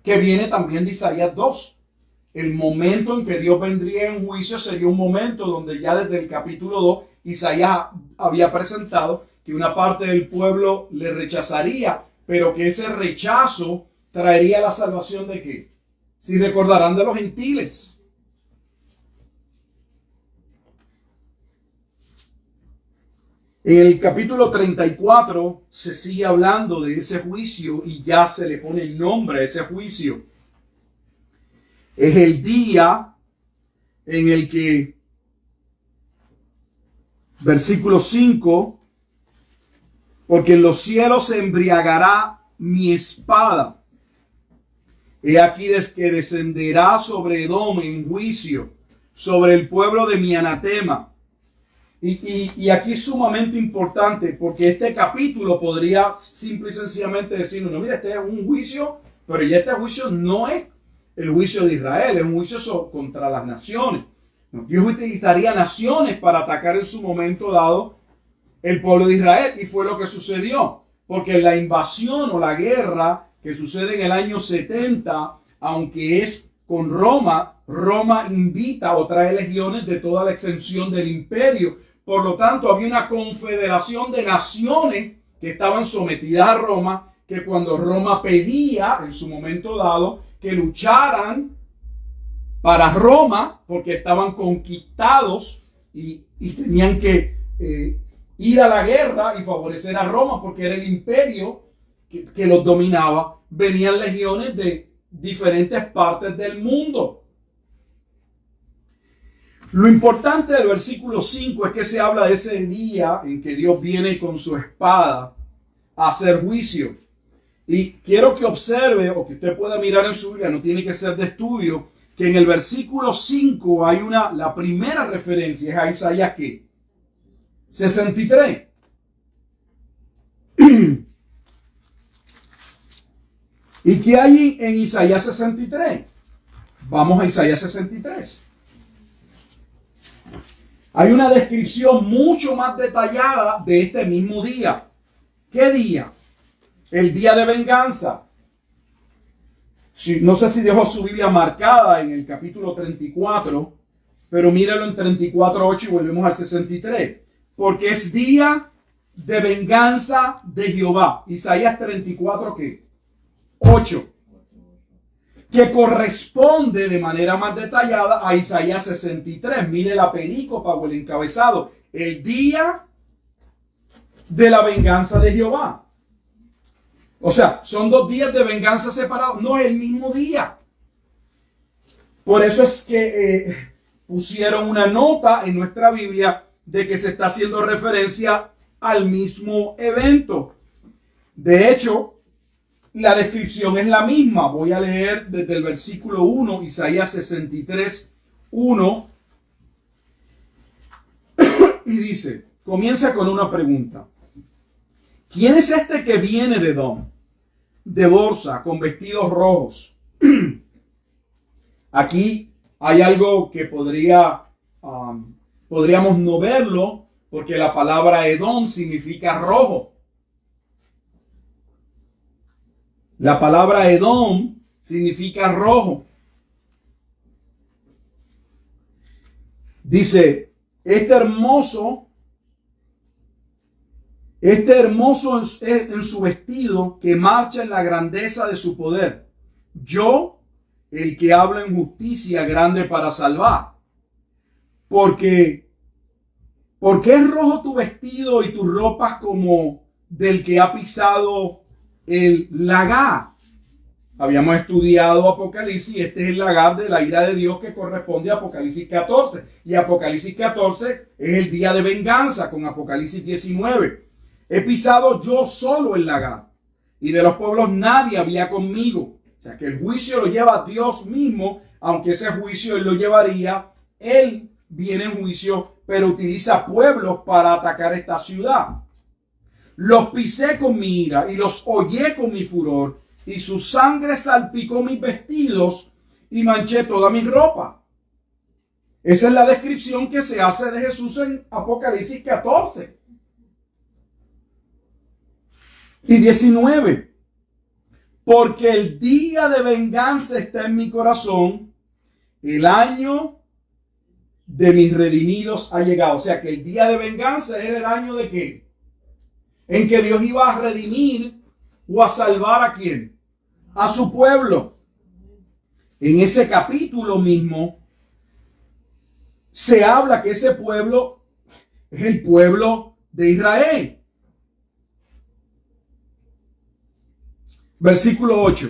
que viene también de Isaías 2. El momento en que Dios vendría en juicio sería un momento donde ya desde el capítulo 2 Isaías había presentado que una parte del pueblo le rechazaría, pero que ese rechazo traería la salvación de ¿qué? Si recordarán, de los gentiles. En el capítulo 34 se sigue hablando de ese juicio y ya se le pone el nombre a ese juicio. Es el día en el que, versículo 5, porque en los cielos se embriagará mi espada. He aquí que descenderá sobre Edom en juicio, sobre el pueblo de mi anatema. Y aquí es sumamente importante, porque este capítulo podría simple y sencillamente decirnos: no, mira, este es un juicio, pero ya este juicio no es el juicio de Israel, es un juicio contra las naciones. Dios utilizaría naciones para atacar en su momento dado el pueblo de Israel, y fue lo que sucedió, porque la invasión o la guerra que sucede en el año 70, aunque es con Roma, Roma invita o trae legiones de toda la extensión del imperio. Por lo tanto, había una confederación de naciones que estaban sometidas a Roma, que cuando Roma pedía, en su momento dado, que lucharan para Roma, porque estaban conquistados y tenían que ir a la guerra y favorecer a Roma, porque era el imperio que los dominaba, venían legiones de diferentes partes del mundo. Lo importante del versículo 5 es que se habla de ese día en que Dios viene con su espada a hacer juicio. Y quiero que observe, o que usted pueda mirar en su Biblia, no tiene que ser de estudio, que en el versículo 5 hay la primera referencia es a Isaías ¿qué? 63. ¿Y qué hay en Isaías 63? Vamos a Isaías 63. Hay una descripción mucho más detallada de este mismo día. ¿Qué día? El día de venganza. No sé si dejó su Biblia marcada en el capítulo 34, pero míralo en 34:8 y volvemos al 63. Porque es día de venganza de Jehová. Isaías 34, ¿qué? 8. Que corresponde de manera más detallada a Isaías 63. Mire la perícopa o el encabezado. El día de la venganza de Jehová. O sea, son 2 días de venganza separados. No es el mismo día. Por eso es que pusieron una nota en nuestra Biblia de que se está haciendo referencia al mismo evento. De hecho, la descripción es la misma. Voy a leer desde el versículo 1, Isaías 63, 1. Y dice, comienza con una pregunta. ¿Quién es este que viene de Edom, de Borsa, con vestidos rojos? Aquí hay algo que podríamos no verlo, porque la palabra Edom significa rojo. La palabra Edom significa rojo. Dice, este hermoso en su vestido que marcha en la grandeza de su poder. Yo, el que habla en justicia grande para salvar. ¿Por qué es rojo tu vestido y tus ropas como del que ha pisado el lagar? Habíamos estudiado Apocalipsis, este es el lagar de la ira de Dios que corresponde a Apocalipsis 14. Y Apocalipsis 14 es el día de venganza con Apocalipsis 19. He pisado yo solo el lagar, y de los pueblos nadie había conmigo. O sea que el juicio lo lleva Dios mismo, aunque ese juicio él lo llevaría, él viene en juicio, pero utiliza pueblos para atacar esta ciudad. Los pisé con mi ira y los hollé con mi furor, y su sangre salpicó mis vestidos y manché toda mi ropa. Esa es la descripción que se hace de Jesús en Apocalipsis 14. Y 19. Porque el día de venganza está en mi corazón, el año de mis redimidos ha llegado. O sea que el día de venganza era el año de ¿qué? En que Dios iba a redimir o a salvar ¿a quién? A su pueblo. En ese capítulo mismo se habla que ese pueblo es el pueblo de Israel. Versículo 8.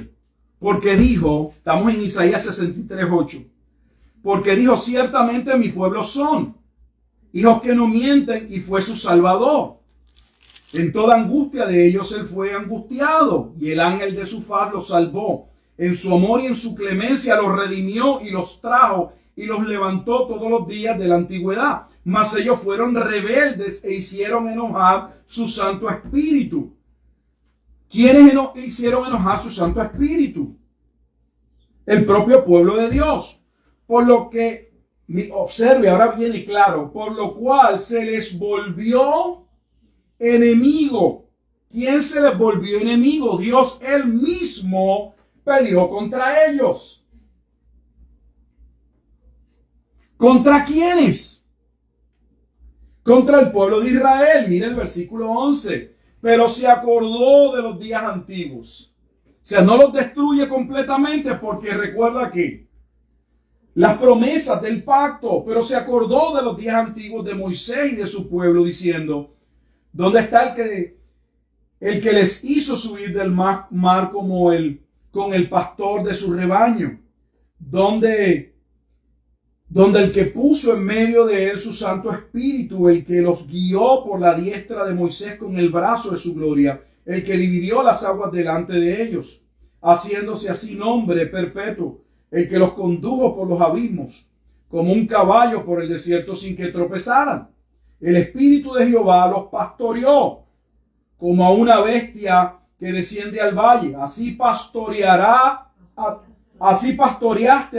Porque dijo, estamos en Isaías 63, 8. Porque dijo, ciertamente mi pueblo son hijos que no mienten, y fue su salvador. En toda angustia de ellos él fue angustiado, y el ángel de su faz los salvó. En su amor y en su clemencia los redimió y los trajo y los levantó todos los días de la antigüedad. Mas ellos fueron rebeldes e hicieron enojar su Santo Espíritu. ¿Quiénes hicieron enojar su Santo Espíritu? El propio pueblo de Dios. Por lo que, observe, ahora viene claro, por lo cual se les volvió enemigo. ¿Quién se les volvió enemigo? Dios él mismo peleó contra ellos. ¿Contra quiénes? Contra el pueblo de Israel. Mira el versículo 11. Pero se acordó de los días antiguos. O sea, no los destruye completamente, porque recuerda que las promesas del pacto, pero se acordó de los días antiguos de Moisés y de su pueblo, diciendo, ¿dónde está el que les hizo subir del mar con el pastor de su rebaño? ¿Dónde el que puso en medio de él su Santo Espíritu, el que los guió por la diestra de Moisés con el brazo de su gloria, el que dividió las aguas delante de ellos, haciéndose así nombre perpetuo, el que los condujo por los abismos, como un caballo por el desierto sin que tropezaran? El Espíritu de Jehová los pastoreó, como a una bestia que desciende al valle. Así pastoreaste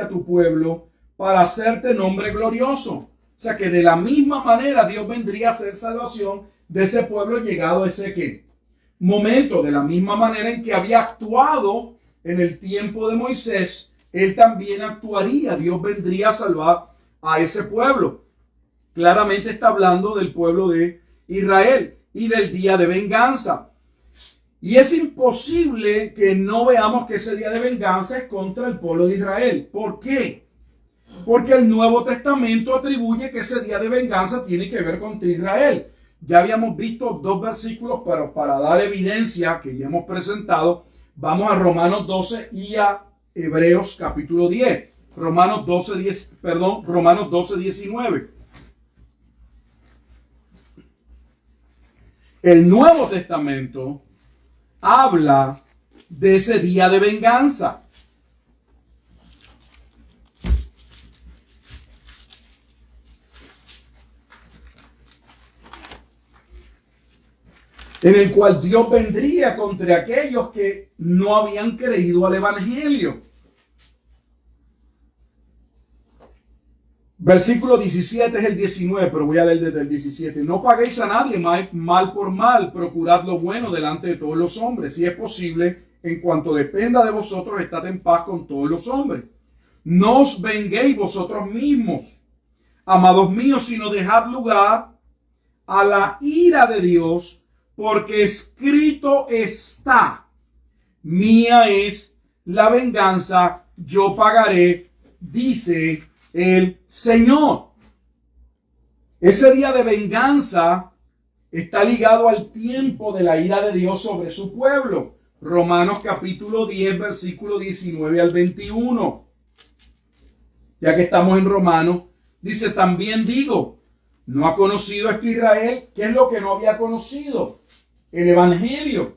a tu pueblo, para hacerte nombre glorioso. O sea que de la misma manera Dios vendría a hacer salvación de ese pueblo llegado a ese ¿qué? Momento. De la misma manera en que había actuado en el tiempo de Moisés, él también actuaría. Dios vendría a salvar a ese pueblo. Claramente está hablando del pueblo de Israel y del día de venganza. Y es imposible que no veamos que ese día de venganza es contra el pueblo de Israel. ¿Por qué? Porque el Nuevo Testamento atribuye que ese día de venganza tiene que ver contra Israel. Ya habíamos visto dos versículos, pero para dar evidencia que ya hemos presentado, vamos a Romanos 12 y a Hebreos capítulo 10. Romanos 12:19. El Nuevo Testamento habla de ese día de venganza. En el cual Dios vendría contra aquellos que no habían creído al Evangelio. Versículo 17 es el 19, pero voy a leer desde el 17. No paguéis a nadie mal por mal, procurad lo bueno delante de todos los hombres. Si es posible, en cuanto dependa de vosotros, estad en paz con todos los hombres. No os venguéis vosotros mismos, amados míos, sino dejad lugar a la ira de Dios, porque escrito está: mía es la venganza, yo pagaré, dice el Señor. Ese día de venganza está ligado al tiempo de la ira de Dios sobre su pueblo. Romanos capítulo 10, versículo 19 al 21. Ya que estamos en Romanos, dice: también digo, ¿no ha conocido esto Israel? ¿Qué es lo que no había conocido? El Evangelio.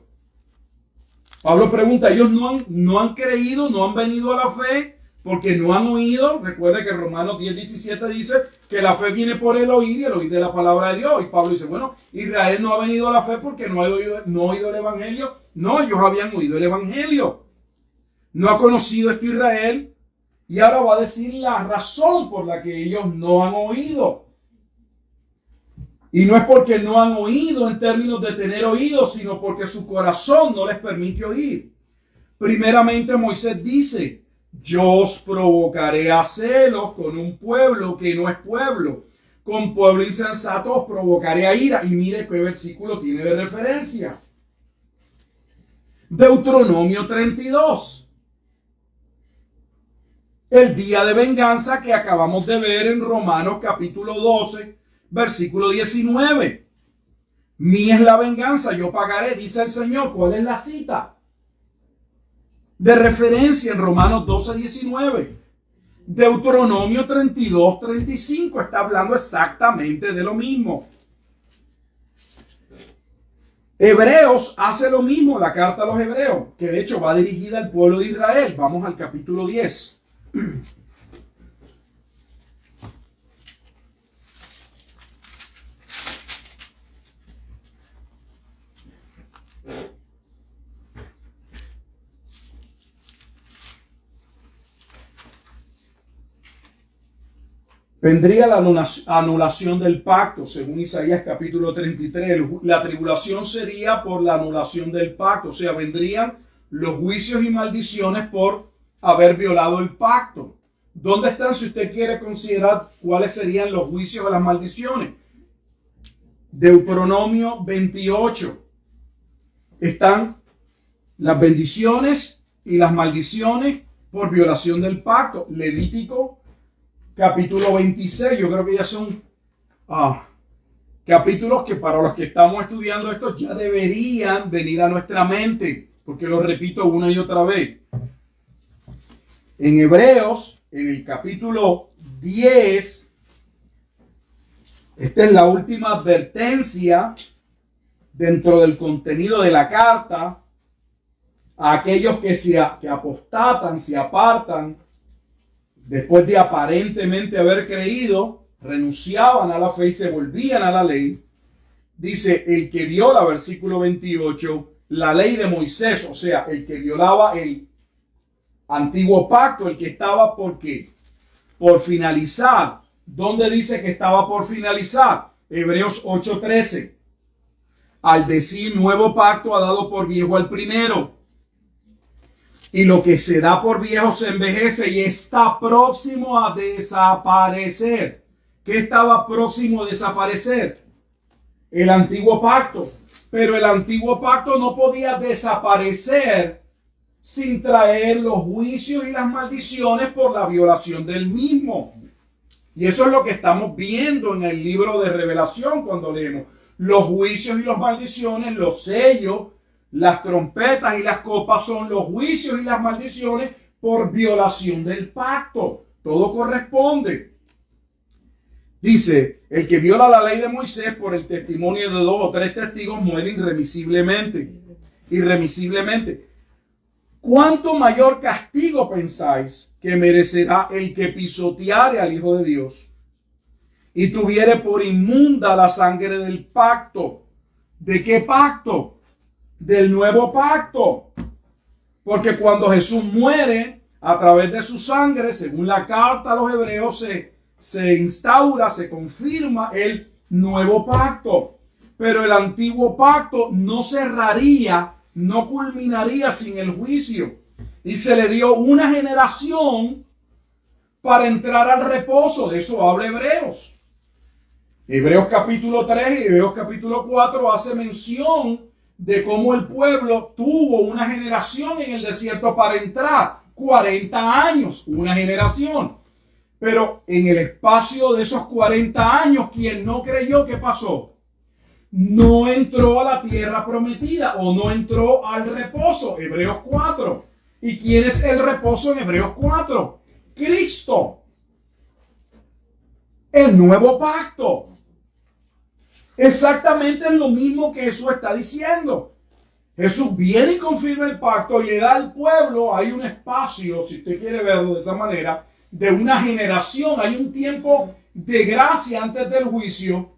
Pablo pregunta: ellos no han creído, no han venido a la fe porque no han oído. Recuerde que Romanos 10:17 dice que la fe viene por el oír y el oír de la palabra de Dios. Y Pablo dice: bueno, Israel no ha venido a la fe porque no ha oído el Evangelio. No, ellos habían oído el Evangelio. No ha conocido esto Israel. Y ahora va a decir la razón por la que ellos no han oído. Y no es porque no han oído en términos de tener oídos, sino porque su corazón no les permite oír. Primeramente Moisés dice: yo os provocaré a celos con un pueblo que no es pueblo. Con pueblo insensato os provocaré a ira. Y mire qué versículo tiene de referencia. Deuteronomio 32. El día de venganza que acabamos de ver en Romanos capítulo 12, versículo 19. Mía es la venganza, yo pagaré, dice el Señor. ¿Cuál es la cita de referencia en Romanos 12, 19? Deuteronomio 32, 35 está hablando exactamente de lo mismo. Hebreos hace lo mismo, la carta a los Hebreos, que de hecho va dirigida al pueblo de Israel. Vamos al capítulo 10. Vendría la anulación del pacto, según Isaías capítulo 33. La tribulación sería por la anulación del pacto, o sea, vendrían los juicios y maldiciones por haber violado el pacto. ¿Dónde están, si usted quiere considerar cuáles serían los juicios o las maldiciones? Deuteronomio 28. Están las bendiciones y las maldiciones por violación del pacto. Levítico capítulo 26, yo creo que ya son capítulos que para los que estamos estudiando esto ya deberían venir a nuestra mente, porque lo repito una y otra vez. En Hebreos, en el capítulo 10, esta es la última advertencia dentro del contenido de la carta a aquellos que apostatan, se apartan, después de aparentemente haber creído, renunciaban a la fe y se volvían a la ley. Dice: el que viola, versículo 28, la ley de Moisés, o sea, el que violaba el antiguo pacto, el que estaba ¿por qué? Por finalizar. ¿Dónde dice que estaba por finalizar? Hebreos 8:13. Al decir nuevo pacto ha dado por viejo al primero. Y lo que se da por viejo se envejece y está próximo a desaparecer. ¿Qué estaba próximo a desaparecer? El antiguo pacto. Pero el antiguo pacto no podía desaparecer sin traer los juicios y las maldiciones por la violación del mismo. Y eso es lo que estamos viendo en el libro de Revelación cuando leemos. Los juicios y las maldiciones, los sellos, las trompetas y las copas son los juicios y las maldiciones por violación del pacto. Todo corresponde. Dice, el que viola la ley de Moisés por el testimonio de 2 o 3 testigos muere irremisiblemente. Irremisiblemente. ¿Cuánto mayor castigo pensáis que merecerá el que pisoteare al Hijo de Dios y tuviere por inmunda la sangre del pacto? ¿De qué pacto? Del nuevo pacto. Porque cuando Jesús muere, a través de su sangre, según la carta a los hebreos, se instaura, se confirma el nuevo pacto. Pero el antiguo pacto no cerraría, no culminaría sin el juicio. Y se le dio una generación para entrar al reposo. De eso habla Hebreos. Hebreos capítulo 3 y Hebreos capítulo 4 hace mención de cómo el pueblo tuvo una generación en el desierto para entrar. 40 años, una generación. Pero en el espacio de esos 40 años, quien no creyó, ¿qué pasó? No entró a la tierra prometida o no entró al reposo. Hebreos 4. ¿Y quién es el reposo en Hebreos 4? Cristo. El nuevo pacto. Exactamente es lo mismo que Jesús está diciendo. Jesús viene y confirma el pacto y le da al pueblo, hay un espacio, si usted quiere verlo de esa manera, de una generación, hay un tiempo de gracia antes del juicio.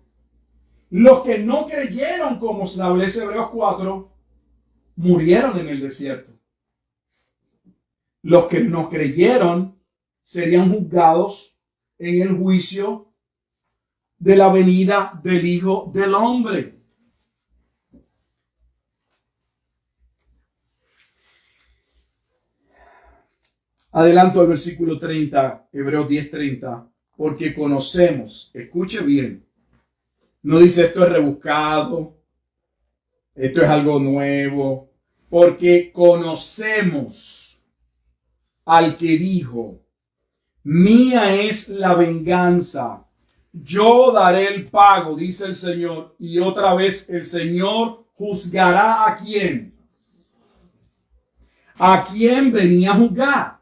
Los que no creyeron, como establece Hebreos 4, murieron en el desierto. Los que no creyeron serían juzgados en el juicio de la venida del Hijo del Hombre. Adelanto al versículo 30, Hebreos 10:30, porque conocemos, escuche bien, no dice esto es rebuscado, esto es algo nuevo, porque conocemos al que dijo, mía es la venganza, yo daré el pago, dice el Señor, y otra vez el Señor juzgará ¿a quién? ¿A quién venía a juzgar?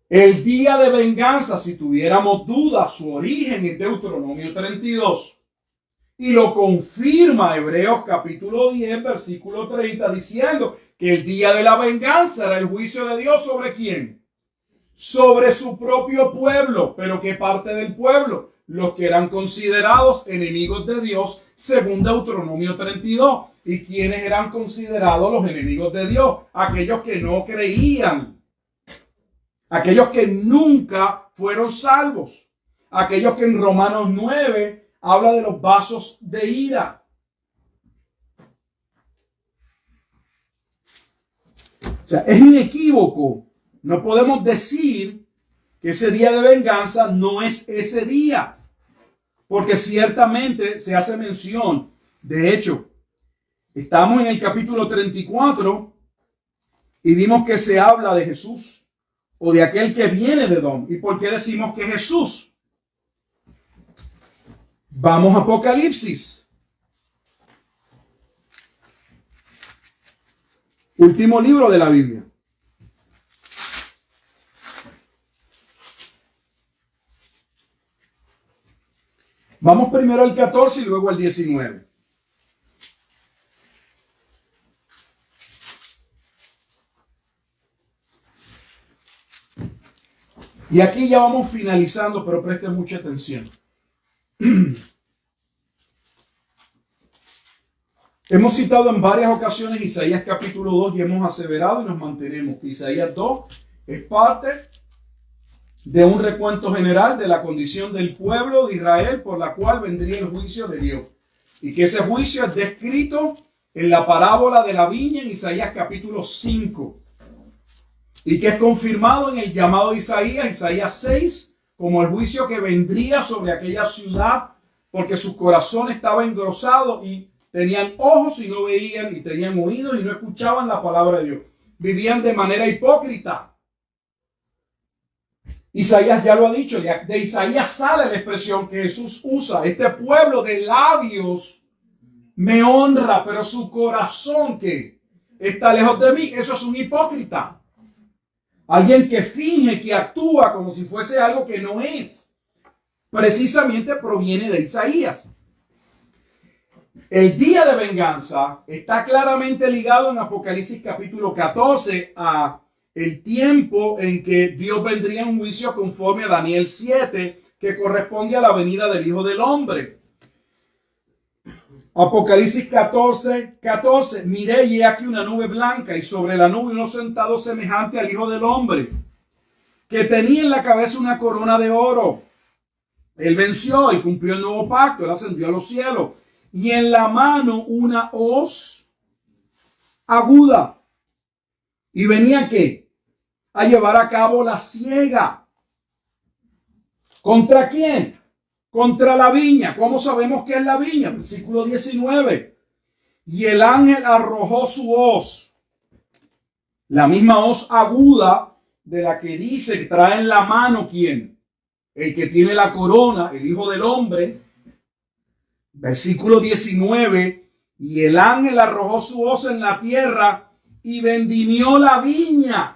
El día de venganza, si tuviéramos dudas, su origen es Deuteronomio 32. Y lo confirma Hebreos capítulo 10, versículo 30, diciendo que el día de la venganza era el juicio de Dios ¿sobre quién? Sobre su propio pueblo. ¿Pero qué parte del pueblo? Los que eran considerados enemigos de Dios, según Deuteronomio 32. ¿Y quiénes eran considerados los enemigos de Dios? Aquellos que no creían. Aquellos que nunca fueron salvos. Aquellos que en Romanos 9 habla de los vasos de ira. O sea, es inequívoco. No podemos decir que ese día de venganza no es ese día. Porque ciertamente se hace mención. De hecho, estamos en el capítulo 34 y vimos que se habla de Jesús. O de aquel que viene de Edom. ¿Y por qué decimos que Jesús? Vamos a Apocalipsis. Último libro de la Biblia. Vamos primero al 14 y luego al 19. Y aquí ya vamos finalizando, pero presten mucha atención. Hemos citado en varias ocasiones Isaías capítulo 2 y hemos aseverado y nos mantenemos que Isaías 2 es parte de un recuento general de la condición del pueblo de Israel por la cual vendría el juicio de Dios. Y que ese juicio es descrito en la parábola de la viña en Isaías capítulo 5. Y que es confirmado en el llamado de Isaías 6, como el juicio que vendría sobre aquella ciudad, porque su corazón estaba engrosado y tenían ojos y no veían, y tenían oídos y no escuchaban la palabra de Dios. Vivían de manera hipócrita. Isaías ya lo ha dicho, de Isaías sale la expresión que Jesús usa. Este pueblo de labios me honra, pero su corazón que está lejos de mí, eso es un hipócrita. Alguien que finge, que actúa como si fuese algo que no es. Precisamente proviene de Isaías. El día de venganza está claramente ligado en Apocalipsis capítulo 14 a el tiempo en que Dios vendría en juicio conforme a Daniel 7, que corresponde a la venida del Hijo del Hombre. Apocalipsis 14. Miré y he aquí una nube blanca y sobre la nube uno sentado semejante al Hijo del Hombre, que tenía en la cabeza una corona de oro. Él venció y cumplió el nuevo pacto, él ascendió a los cielos. Y en la mano una hoz aguda. Y venía ¿qué? A llevar a cabo la siega. ¿Contra quién? Contra la viña. ¿Cómo sabemos que es la viña? Versículo 19. Y el ángel arrojó su hoz. La misma hoz aguda de la que dice que trae en la mano ¿quién? El que tiene la corona, el Hijo del Hombre. Versículo 19. Y el ángel arrojó su hoz en la tierra y vendimió la viña.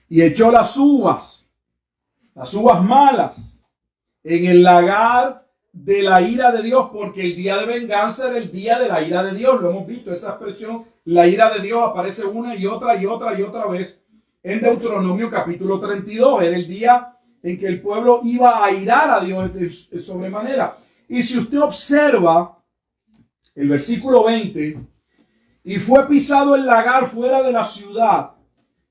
Y echó las uvas malas, en el lagar de la ira de Dios, porque el día de venganza era el día de la ira de Dios. Lo hemos visto, esa expresión, la ira de Dios, aparece una y otra vez en Deuteronomio capítulo 32. Era el día en que el pueblo iba a irar a Dios de sobremanera. Y si usted observa el versículo 20, y fue pisado el lagar fuera de la ciudad.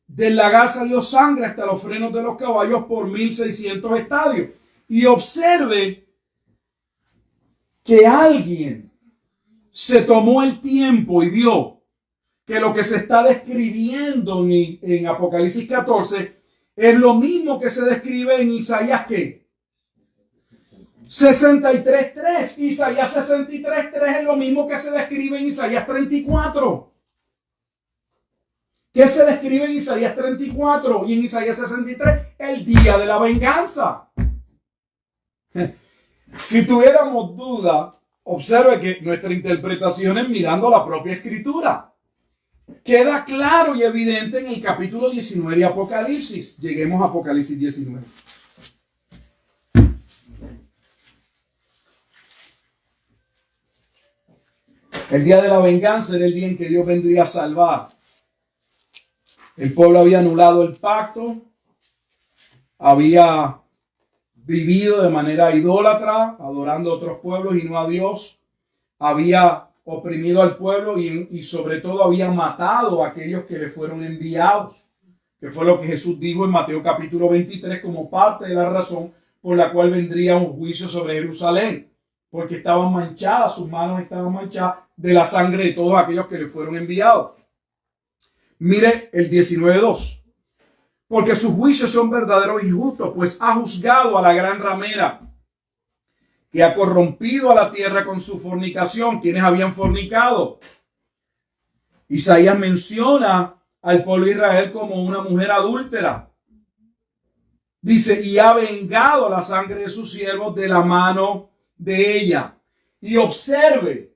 Del lagar salió sangre hasta los frenos de los caballos por 1600 estadios. Y observe que alguien se tomó el tiempo y vio que lo que se está describiendo en Apocalipsis 14 es lo mismo que se describe en Isaías, ¿qué? 63.3. Isaías 63.3 es lo mismo que se describe en Isaías 34. ¿Qué se describe en Isaías 34 y en Isaías 63? El día de la venganza. Si tuviéramos duda, observe que nuestra interpretación es mirando la propia escritura. Queda claro y evidente en el capítulo 19 de Apocalipsis. Lleguemos a Apocalipsis 19. El día de la venganza era el día en que Dios vendría a salvar. El pueblo había anulado el pacto, había vivido de manera idólatra, adorando a otros pueblos y no a Dios. Había oprimido al pueblo y sobre todo había matado a aquellos que le fueron enviados, que fue lo que Jesús dijo en Mateo capítulo 23 como parte de la razón por la cual vendría un juicio sobre Jerusalén, porque estaban manchadas, sus manos estaban manchadas de la sangre de todos aquellos que le fueron enviados. Mire el 19.2. Porque sus juicios son verdaderos y justos, pues ha juzgado a la gran ramera, que ha corrompido a la tierra con su fornicación. ¿Quiénes habían fornicado? Isaías menciona al pueblo de Israel como una mujer adúltera. Dice, y ha vengado la sangre de sus siervos de la mano de ella. Y observe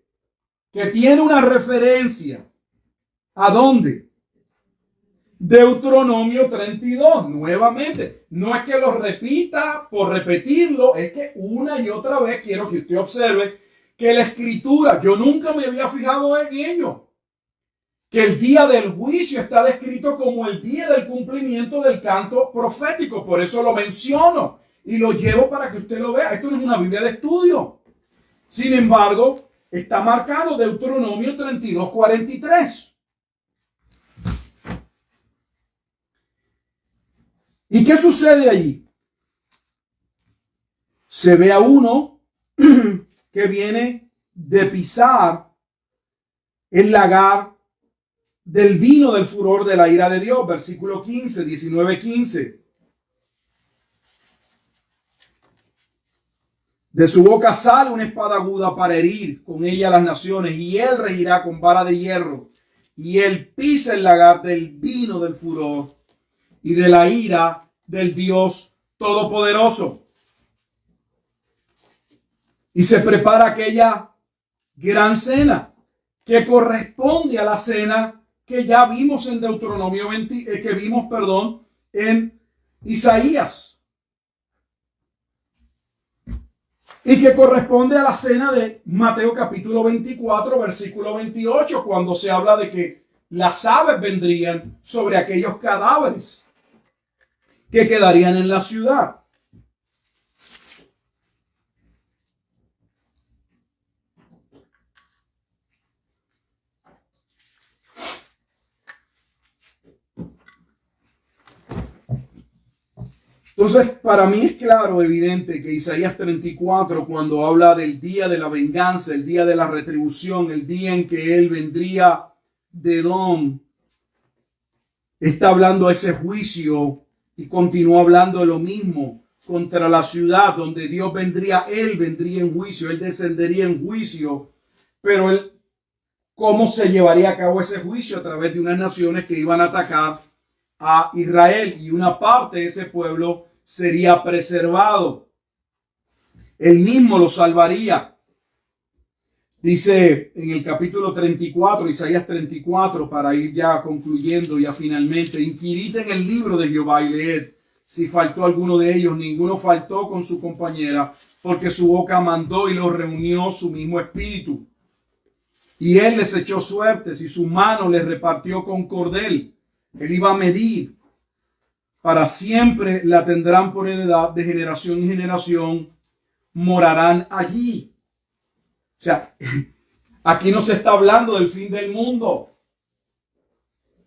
que tiene una referencia. ¿A dónde? Deuteronomio 32, nuevamente. No es que lo repita por repetirlo, es que una y otra vez quiero que usted observe que la escritura, yo nunca me había fijado en ello, que el día del juicio está descrito como el día del cumplimiento del canto profético. Por eso lo menciono y lo llevo para que usted lo vea. Esto no es una Biblia de estudio. Sin embargo, está marcado Deuteronomio 32:43. ¿Y qué sucede allí? Se ve a uno que viene de pisar el lagar del vino del furor de la ira de Dios. Versículo 15, 19:15. De su boca sale una espada aguda para herir con ella a las naciones, y él regirá con vara de hierro, y él pisa el lagar del vino del furor y de la ira del Dios Todopoderoso. Y se prepara aquella gran cena que corresponde a la cena que ya vimos en Deuteronomio 20, en Isaías. Y que corresponde a la cena de Mateo capítulo 24, versículo 28, cuando se habla de que las aves vendrían sobre aquellos cadáveres que quedarían en la ciudad. Entonces, para mí es claro, evidente, que Isaías 34, cuando habla del día de la venganza, el día de la retribución, el día en que Él vendría de Edom, está hablando de ese juicio y continúa hablando de lo mismo contra la ciudad donde Dios vendría. Él vendría en juicio, Él descendería en juicio, pero Él, ¿cómo se llevaría a cabo ese juicio? A través de unas naciones que iban a atacar a Israel, y una parte de ese pueblo sería preservado. Él mismo lo salvaría. Dice en el capítulo 34, Isaías 34, para ir ya concluyendo ya finalmente: inquirid en el libro de Jehová y leed si faltó alguno de ellos. Ninguno faltó con su compañera, porque su boca mandó y los reunió su mismo espíritu. Y él les echó suertes y su mano les repartió con cordel. Él iba a medir. Para siempre la tendrán por heredad, de generación en generación morarán allí. O sea, aquí no se está hablando del fin del mundo.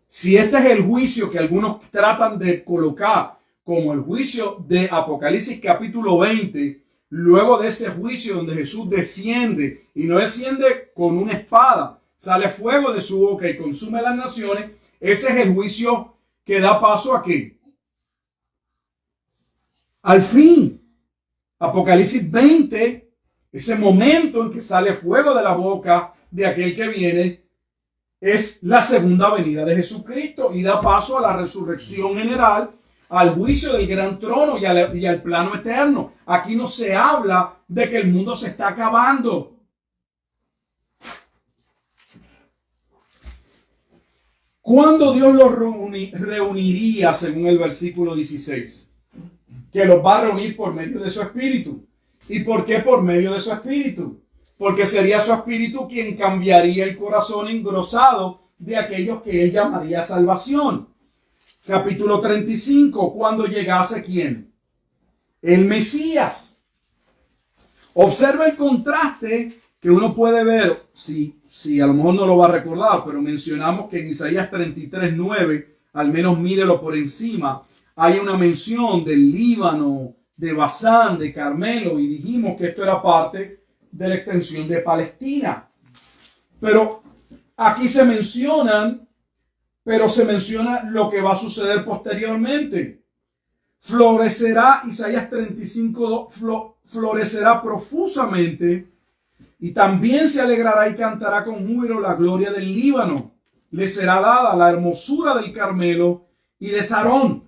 Si este es el juicio que algunos tratan de colocar como el juicio de Apocalipsis capítulo 20, luego de ese juicio donde Jesús desciende, y no desciende con una espada, sale fuego de su boca y consume las naciones, ese es el juicio que da paso a ¿qué? Al fin. Apocalipsis 20, ese momento en que sale fuego de la boca de aquel que viene, es la segunda venida de Jesucristo y da paso a la resurrección general, al juicio del gran trono y al plano eterno. Aquí no se habla de que el mundo se está acabando. ¿Cuándo Dios los reuniría según el versículo 16? Que los va a reunir por medio de su espíritu. ¿Y por qué por medio de su espíritu? Porque sería su espíritu quien cambiaría el corazón engrosado de aquellos que él llamaría salvación. Capítulo 35, cuando llegase ¿quién? El Mesías. Observa el contraste que uno puede ver, si a lo mejor no lo va a recordar, pero mencionamos que en Isaías 33, 9, al menos mírelo por encima, hay una mención del Líbano, de Basán, de Carmelo, y dijimos que esto era parte de la extensión de Palestina. Pero aquí se menciona lo que va a suceder posteriormente. Florecerá, Isaías 35, florecerá profusamente, y también se alegrará y cantará con júbilo la gloria del Líbano. Le será dada la hermosura del Carmelo y de Sarón.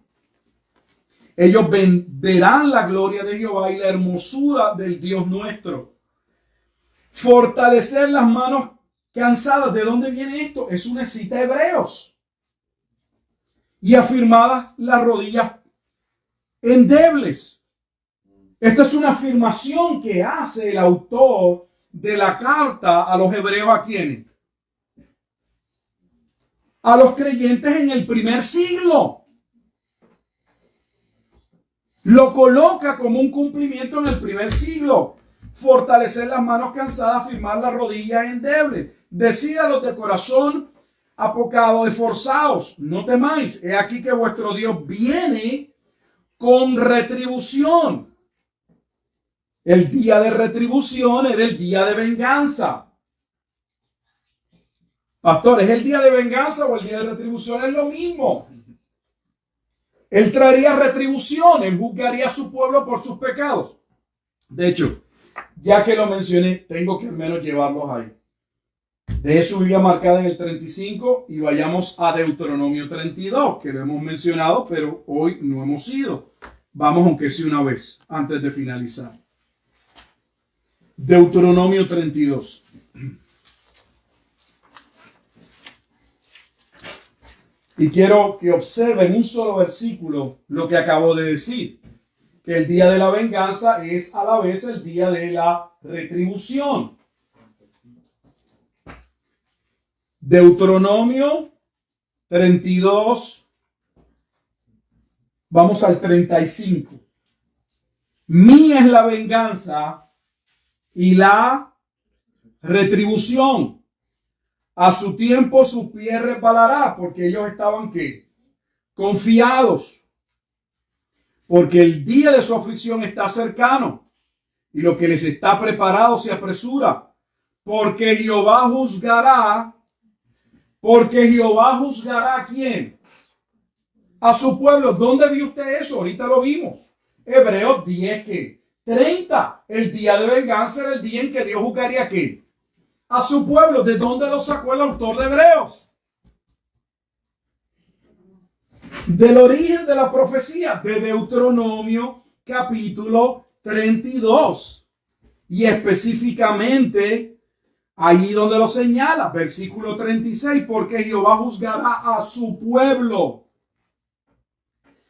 Ellos verán la gloria de Jehová y la hermosura del Dios nuestro. Fortalecer las manos cansadas. ¿De dónde viene esto? Es una cita de Hebreos. Y afirmadas las rodillas endebles. Esta es una afirmación que hace el autor de la carta a los hebreos. ¿A quiénes? A los creyentes en el primer siglo. Lo coloca como un cumplimiento en el primer siglo. Fortalecer las manos cansadas, firmar las rodillas endebles. Decid a los de corazón apocado, esforzaos, no temáis. He aquí que vuestro Dios viene con retribución. El día de retribución era el día de venganza. Pastor, ¿es el día de venganza o el día de retribución? Es lo mismo. Él traería retribución, él juzgaría a su pueblo por sus pecados. De hecho, ya que lo mencioné, tengo que al menos llevarlos ahí. Deje su Biblia marcada en el 35 y vayamos a Deuteronomio 32, que lo hemos mencionado, pero hoy no hemos ido. Vamos aunque sea una vez, antes de finalizar. Deuteronomio 32. Y quiero que observen un solo versículo lo que acabo de decir. Que el día de la venganza es a la vez el día de la retribución. Deuteronomio 32. Vamos al 35. Mía es la venganza y la retribución. A su tiempo su pie resbalará, porque ellos estaban ¿qué? Confiados. Porque el día de su aflicción está cercano y lo que les está preparado se apresura. Porque Jehová juzgará. Porque Jehová juzgará ¿a quién? A su pueblo. ¿Dónde vio usted eso? Ahorita lo vimos. Hebreos 10, ¿qué? 30. El día de venganza era el día en que Dios juzgaría ¿qué? A su pueblo. ¿De dónde lo sacó el autor de Hebreos? Del origen de la profecía, de Deuteronomio capítulo 32. Y específicamente ahí donde lo señala, versículo 36, porque Jehová juzgará a su pueblo.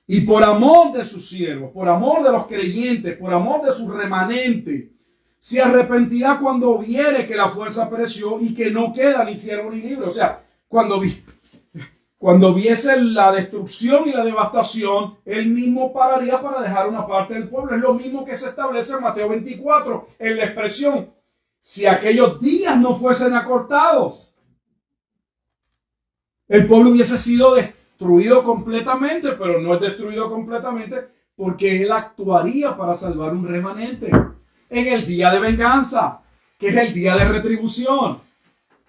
Y por amor de sus siervos, por amor de los creyentes, por amor de su remanente, se arrepentirá cuando viere que la fuerza pereció y que no queda ni siervo ni libre. O sea, cuando viese la destrucción y la devastación, él mismo pararía para dejar una parte del pueblo. Es lo mismo que se establece en Mateo 24, en la expresión, si aquellos días no fuesen acortados, el pueblo hubiese sido destruido completamente, pero no es destruido completamente porque él actuaría para salvar un remanente en el día de venganza, que es el día de retribución.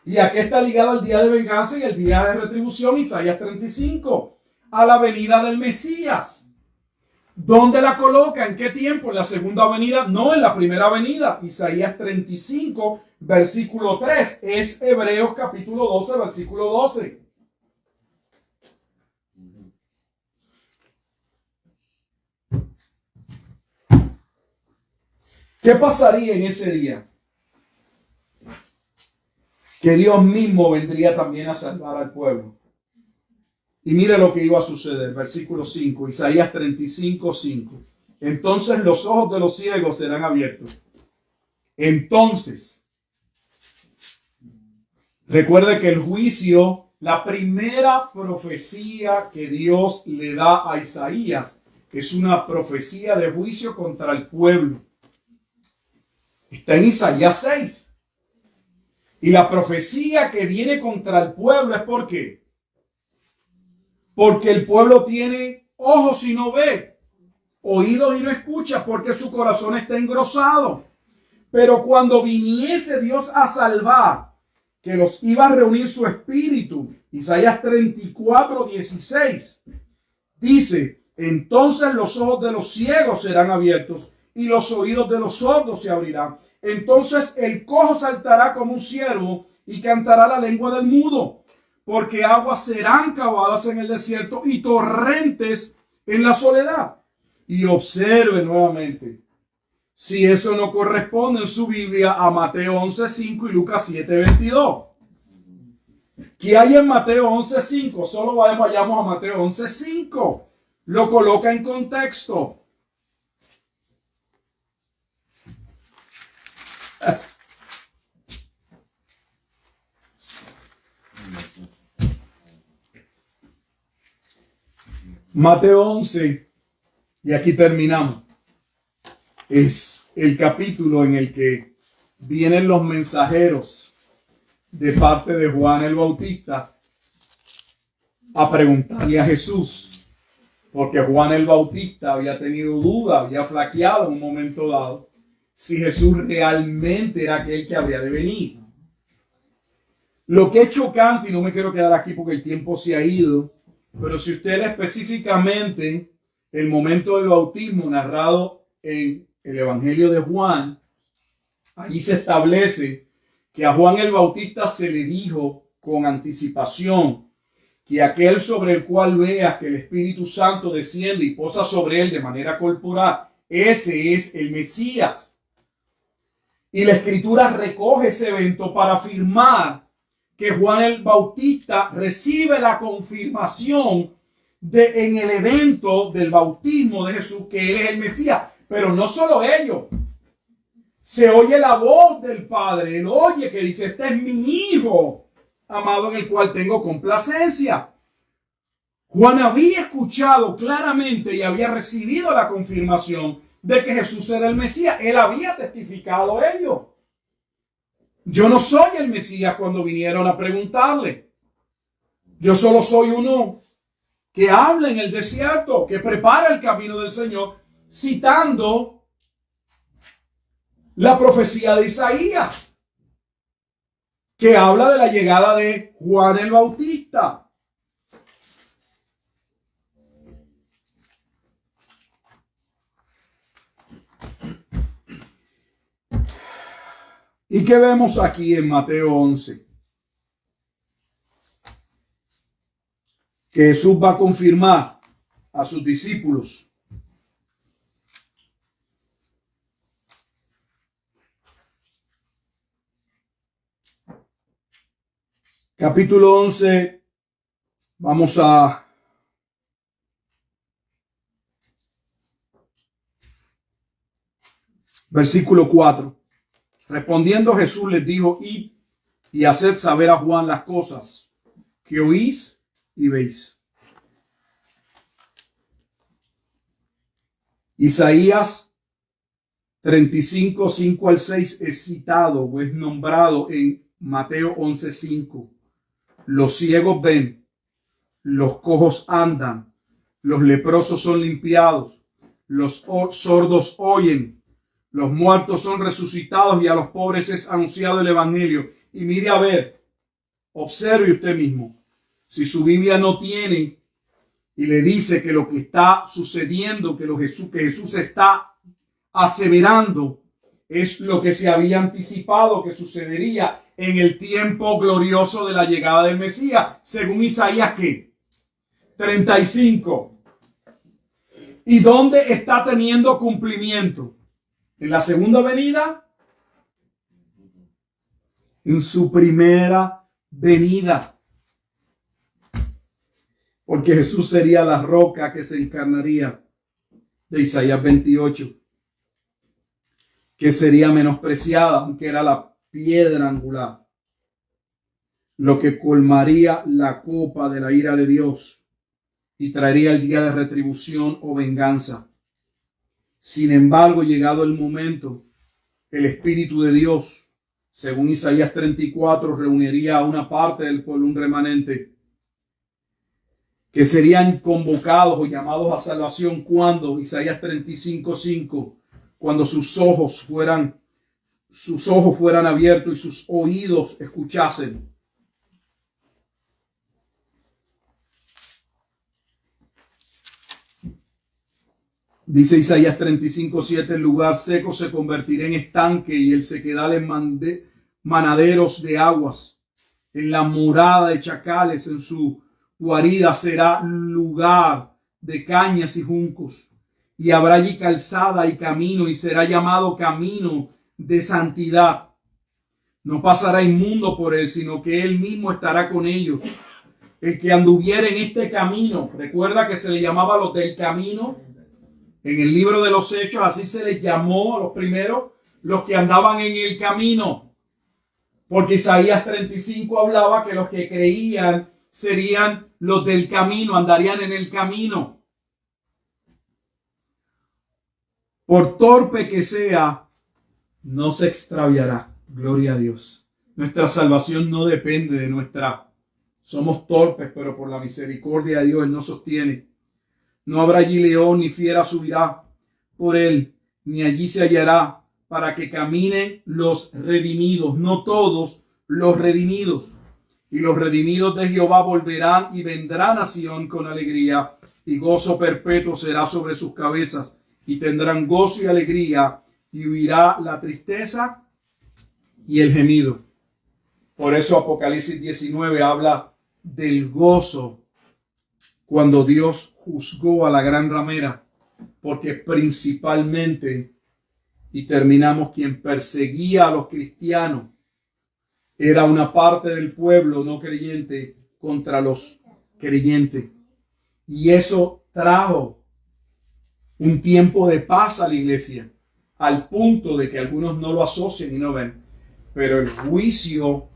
Y aquí está ligado el día de venganza y el día de retribución, Isaías 35, a la venida del Mesías. ¿Dónde la coloca? ¿En qué tiempo? ¿En la segunda venida? No, en la primera venida. Isaías 35, versículo 3. Es Hebreos capítulo 12, versículo 12. ¿Qué pasaría en ese día? Que Dios mismo vendría también a salvar al pueblo. Y mire lo que iba a suceder, versículo 5, Isaías 35, 5. Entonces los ojos de los ciegos serán abiertos. Entonces, recuerde que el juicio, la primera profecía que Dios le da a Isaías, es una profecía de juicio contra el pueblo. Está en Isaías 6. Y la profecía que viene contra el pueblo es ¿por qué? Porque el pueblo tiene ojos y no ve, oídos y no escucha, porque su corazón está engrosado. Pero cuando viniese Dios a salvar, que los iba a reunir su espíritu, Isaías 34, 16, dice, entonces los ojos de los ciegos serán abiertos y los oídos de los sordos se abrirán. Entonces el cojo saltará como un ciervo y cantará la lengua del mudo, porque aguas serán cavadas en el desierto y torrentes en la soledad. Y observe nuevamente si eso no corresponde en su Biblia a Mateo 11:5 y Lucas 7:22. ¿Qué hay en Mateo 11:5? Solo vayamos a Mateo 11:5. Lo coloca en contexto. Mateo 11, y aquí terminamos, es el capítulo en el que vienen los mensajeros de parte de Juan el Bautista a preguntarle a Jesús, porque Juan el Bautista había tenido duda, había flaqueado en un momento dado, si Jesús realmente era aquel que había de venir. Lo que es chocante, y no me quiero quedar aquí porque el tiempo se ha ido, pero si usted lee específicamente el momento del bautismo narrado en el Evangelio de Juan, ahí se establece que a Juan el Bautista se le dijo con anticipación que aquel sobre el cual vea que el Espíritu Santo desciende y posa sobre él de manera corporal, ese es el Mesías. Y la Escritura recoge ese evento para afirmar que Juan el Bautista recibe la confirmación en el evento del bautismo de Jesús, que él es el Mesías. Pero no solo ello. Se oye la voz del Padre. Él oye que dice: este es mi Hijo amado en el cual tengo complacencia. Juan había escuchado claramente y había recibido la confirmación de que Jesús era el Mesías. Él había testificado ello. Yo no soy el Mesías cuando vinieron a preguntarle. Yo solo soy uno que habla en el desierto, que prepara el camino del Señor, citando la profecía de Isaías, que habla de la llegada de Juan el Bautista. ¿Y qué vemos aquí en Mateo 11? Que Jesús va a confirmar a sus discípulos capítulo 11, vamos a versículo 4. Respondiendo Jesús les dijo: id y haced saber a Juan las cosas que oís y veis. Isaías 35, 5 al 6 es citado o es nombrado en Mateo 11, 5. Los ciegos ven, los cojos andan, los leprosos son limpiados, los sordos oyen, los muertos son resucitados y a los pobres es anunciado el evangelio. Y mire a ver, observe usted mismo. Si su Biblia no tiene y le dice que lo que está sucediendo, que Jesús está aseverando, es lo que se había anticipado que sucedería en el tiempo glorioso de la llegada del Mesías, según Isaías, ¿qué? 35. ¿Y dónde está teniendo cumplimiento? ¿En la segunda venida? En su primera venida. Porque Jesús sería la roca que se encarnaría, de Isaías 28, que sería menospreciada, aunque era la piedra angular, lo que colmaría la copa de la ira de Dios y traería el día de retribución o venganza. Sin embargo, llegado el momento, el Espíritu de Dios, según Isaías 34, reuniría a una parte del pueblo, un remanente, que serían convocados o llamados a salvación cuando, Isaías 35, 5, cuando sus ojos fueran abiertos y sus oídos escuchasen. Dice Isaías 35, 7, el lugar seco se convertirá en estanque y el sequedal en manaderos de aguas. En la morada de chacales, en su guarida será lugar de cañas y juncos. Y habrá allí calzada y camino, y será llamado camino de santidad. No pasará inmundo por él, sino que él mismo estará con ellos. El que anduviera en este camino, recuerda que se le llamaba los del camino. En el libro de los Hechos, así se les llamó a los primeros, los que andaban en el camino. Porque Isaías 35 hablaba que los que creían serían los del camino, andarían en el camino. Por torpe que sea, no se extraviará. Gloria a Dios. Nuestra salvación no depende de somos torpes, pero por la misericordia de Dios Él nos sostiene. No habrá allí león ni fiera subirá por él, ni allí se hallará, para que caminen los redimidos, no todos los redimidos. Y los redimidos de Jehová volverán y vendrán a Sión con alegría, y gozo perpetuo será sobre sus cabezas, y tendrán gozo y alegría, y huirá la tristeza y el gemido. Por eso Apocalipsis 19 habla del gozo cuando Dios juzgó a la gran ramera, porque principalmente, y terminamos, quien perseguía a los cristianos era una parte del pueblo no creyente contra los creyentes. Y eso trajo un tiempo de paz a la iglesia, al punto de que algunos no lo asocian y no ven. Pero el juicio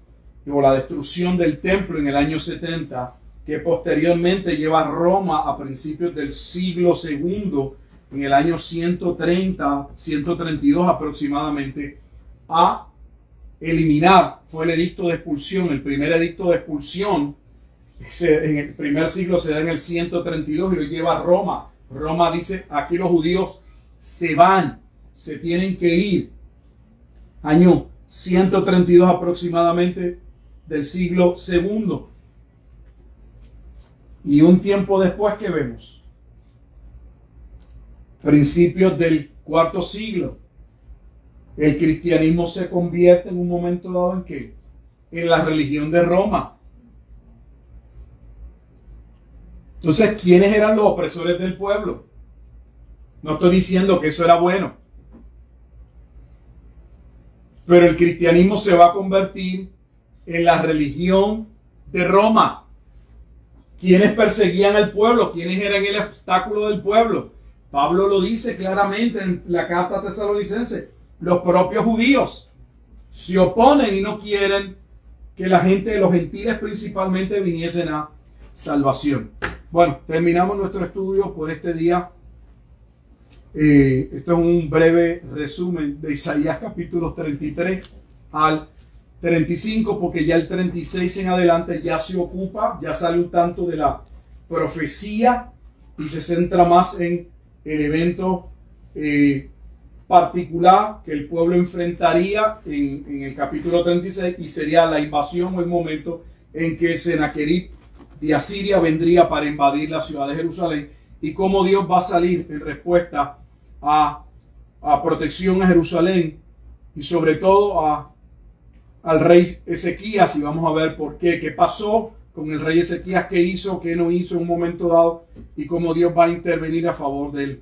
o la destrucción del templo en el año 70, que posteriormente lleva a Roma a principios del siglo II, en el año 130, 132 aproximadamente, a eliminar, fue el edicto de expulsión. El primer edicto de expulsión en el primer siglo se da en el 132 y lo lleva a Roma. Roma dice, aquí los judíos se van, se tienen que ir. Año 132 aproximadamente del siglo II. Y un tiempo después, ¿qué vemos? Principios del cuarto siglo. El cristianismo se convierte en un momento dado en ¿qué? En la religión de Roma. Entonces, ¿quiénes eran los opresores del pueblo? No estoy diciendo que eso era bueno. Pero el cristianismo se va a convertir en la religión de Roma. ¿Quiénes perseguían al pueblo? ¿Quiénes eran el obstáculo del pueblo? Pablo lo dice claramente en la carta a Tesalonicenses. Los propios judíos se oponen y no quieren que la gente de los gentiles principalmente viniesen a salvación. Bueno, terminamos nuestro estudio por este día. Esto es un breve resumen de Isaías capítulos 33 al 35, porque ya el 36 en adelante ya se ocupa, ya sale un tanto de la profecía y se centra más en el evento particular que el pueblo enfrentaría en el capítulo 36, y sería la invasión o el momento en que Senaquerib de Asiria vendría para invadir la ciudad de Jerusalén, y cómo Dios va a salir en respuesta a protección a Jerusalén y sobre todo al rey Ezequías. Y vamos a ver por qué pasó con el rey Ezequías, qué hizo, qué no hizo en un momento dado, y cómo Dios va a intervenir a favor del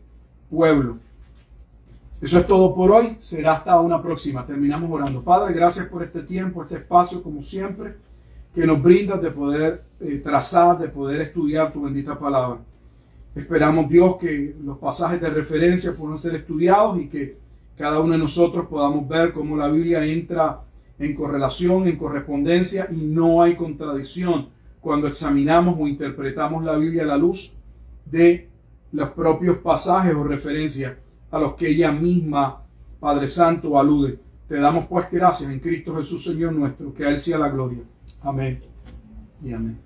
pueblo. Eso es todo por hoy. Será hasta una próxima. Terminamos orando. Padre, gracias por este tiempo, este espacio, como siempre, que nos brindas de poder trazar, de poder estudiar tu bendita palabra. Esperamos, Dios, que los pasajes de referencia puedan ser estudiados y que cada uno de nosotros podamos ver cómo la Biblia entra en correlación, en correspondencia, y no hay contradicción cuando examinamos o interpretamos la Biblia a la luz de los propios pasajes o referencias a los que ella misma, Padre Santo, alude. Te damos pues gracias en Cristo Jesús, Señor nuestro, que a Él sea la gloria. Amén y amén.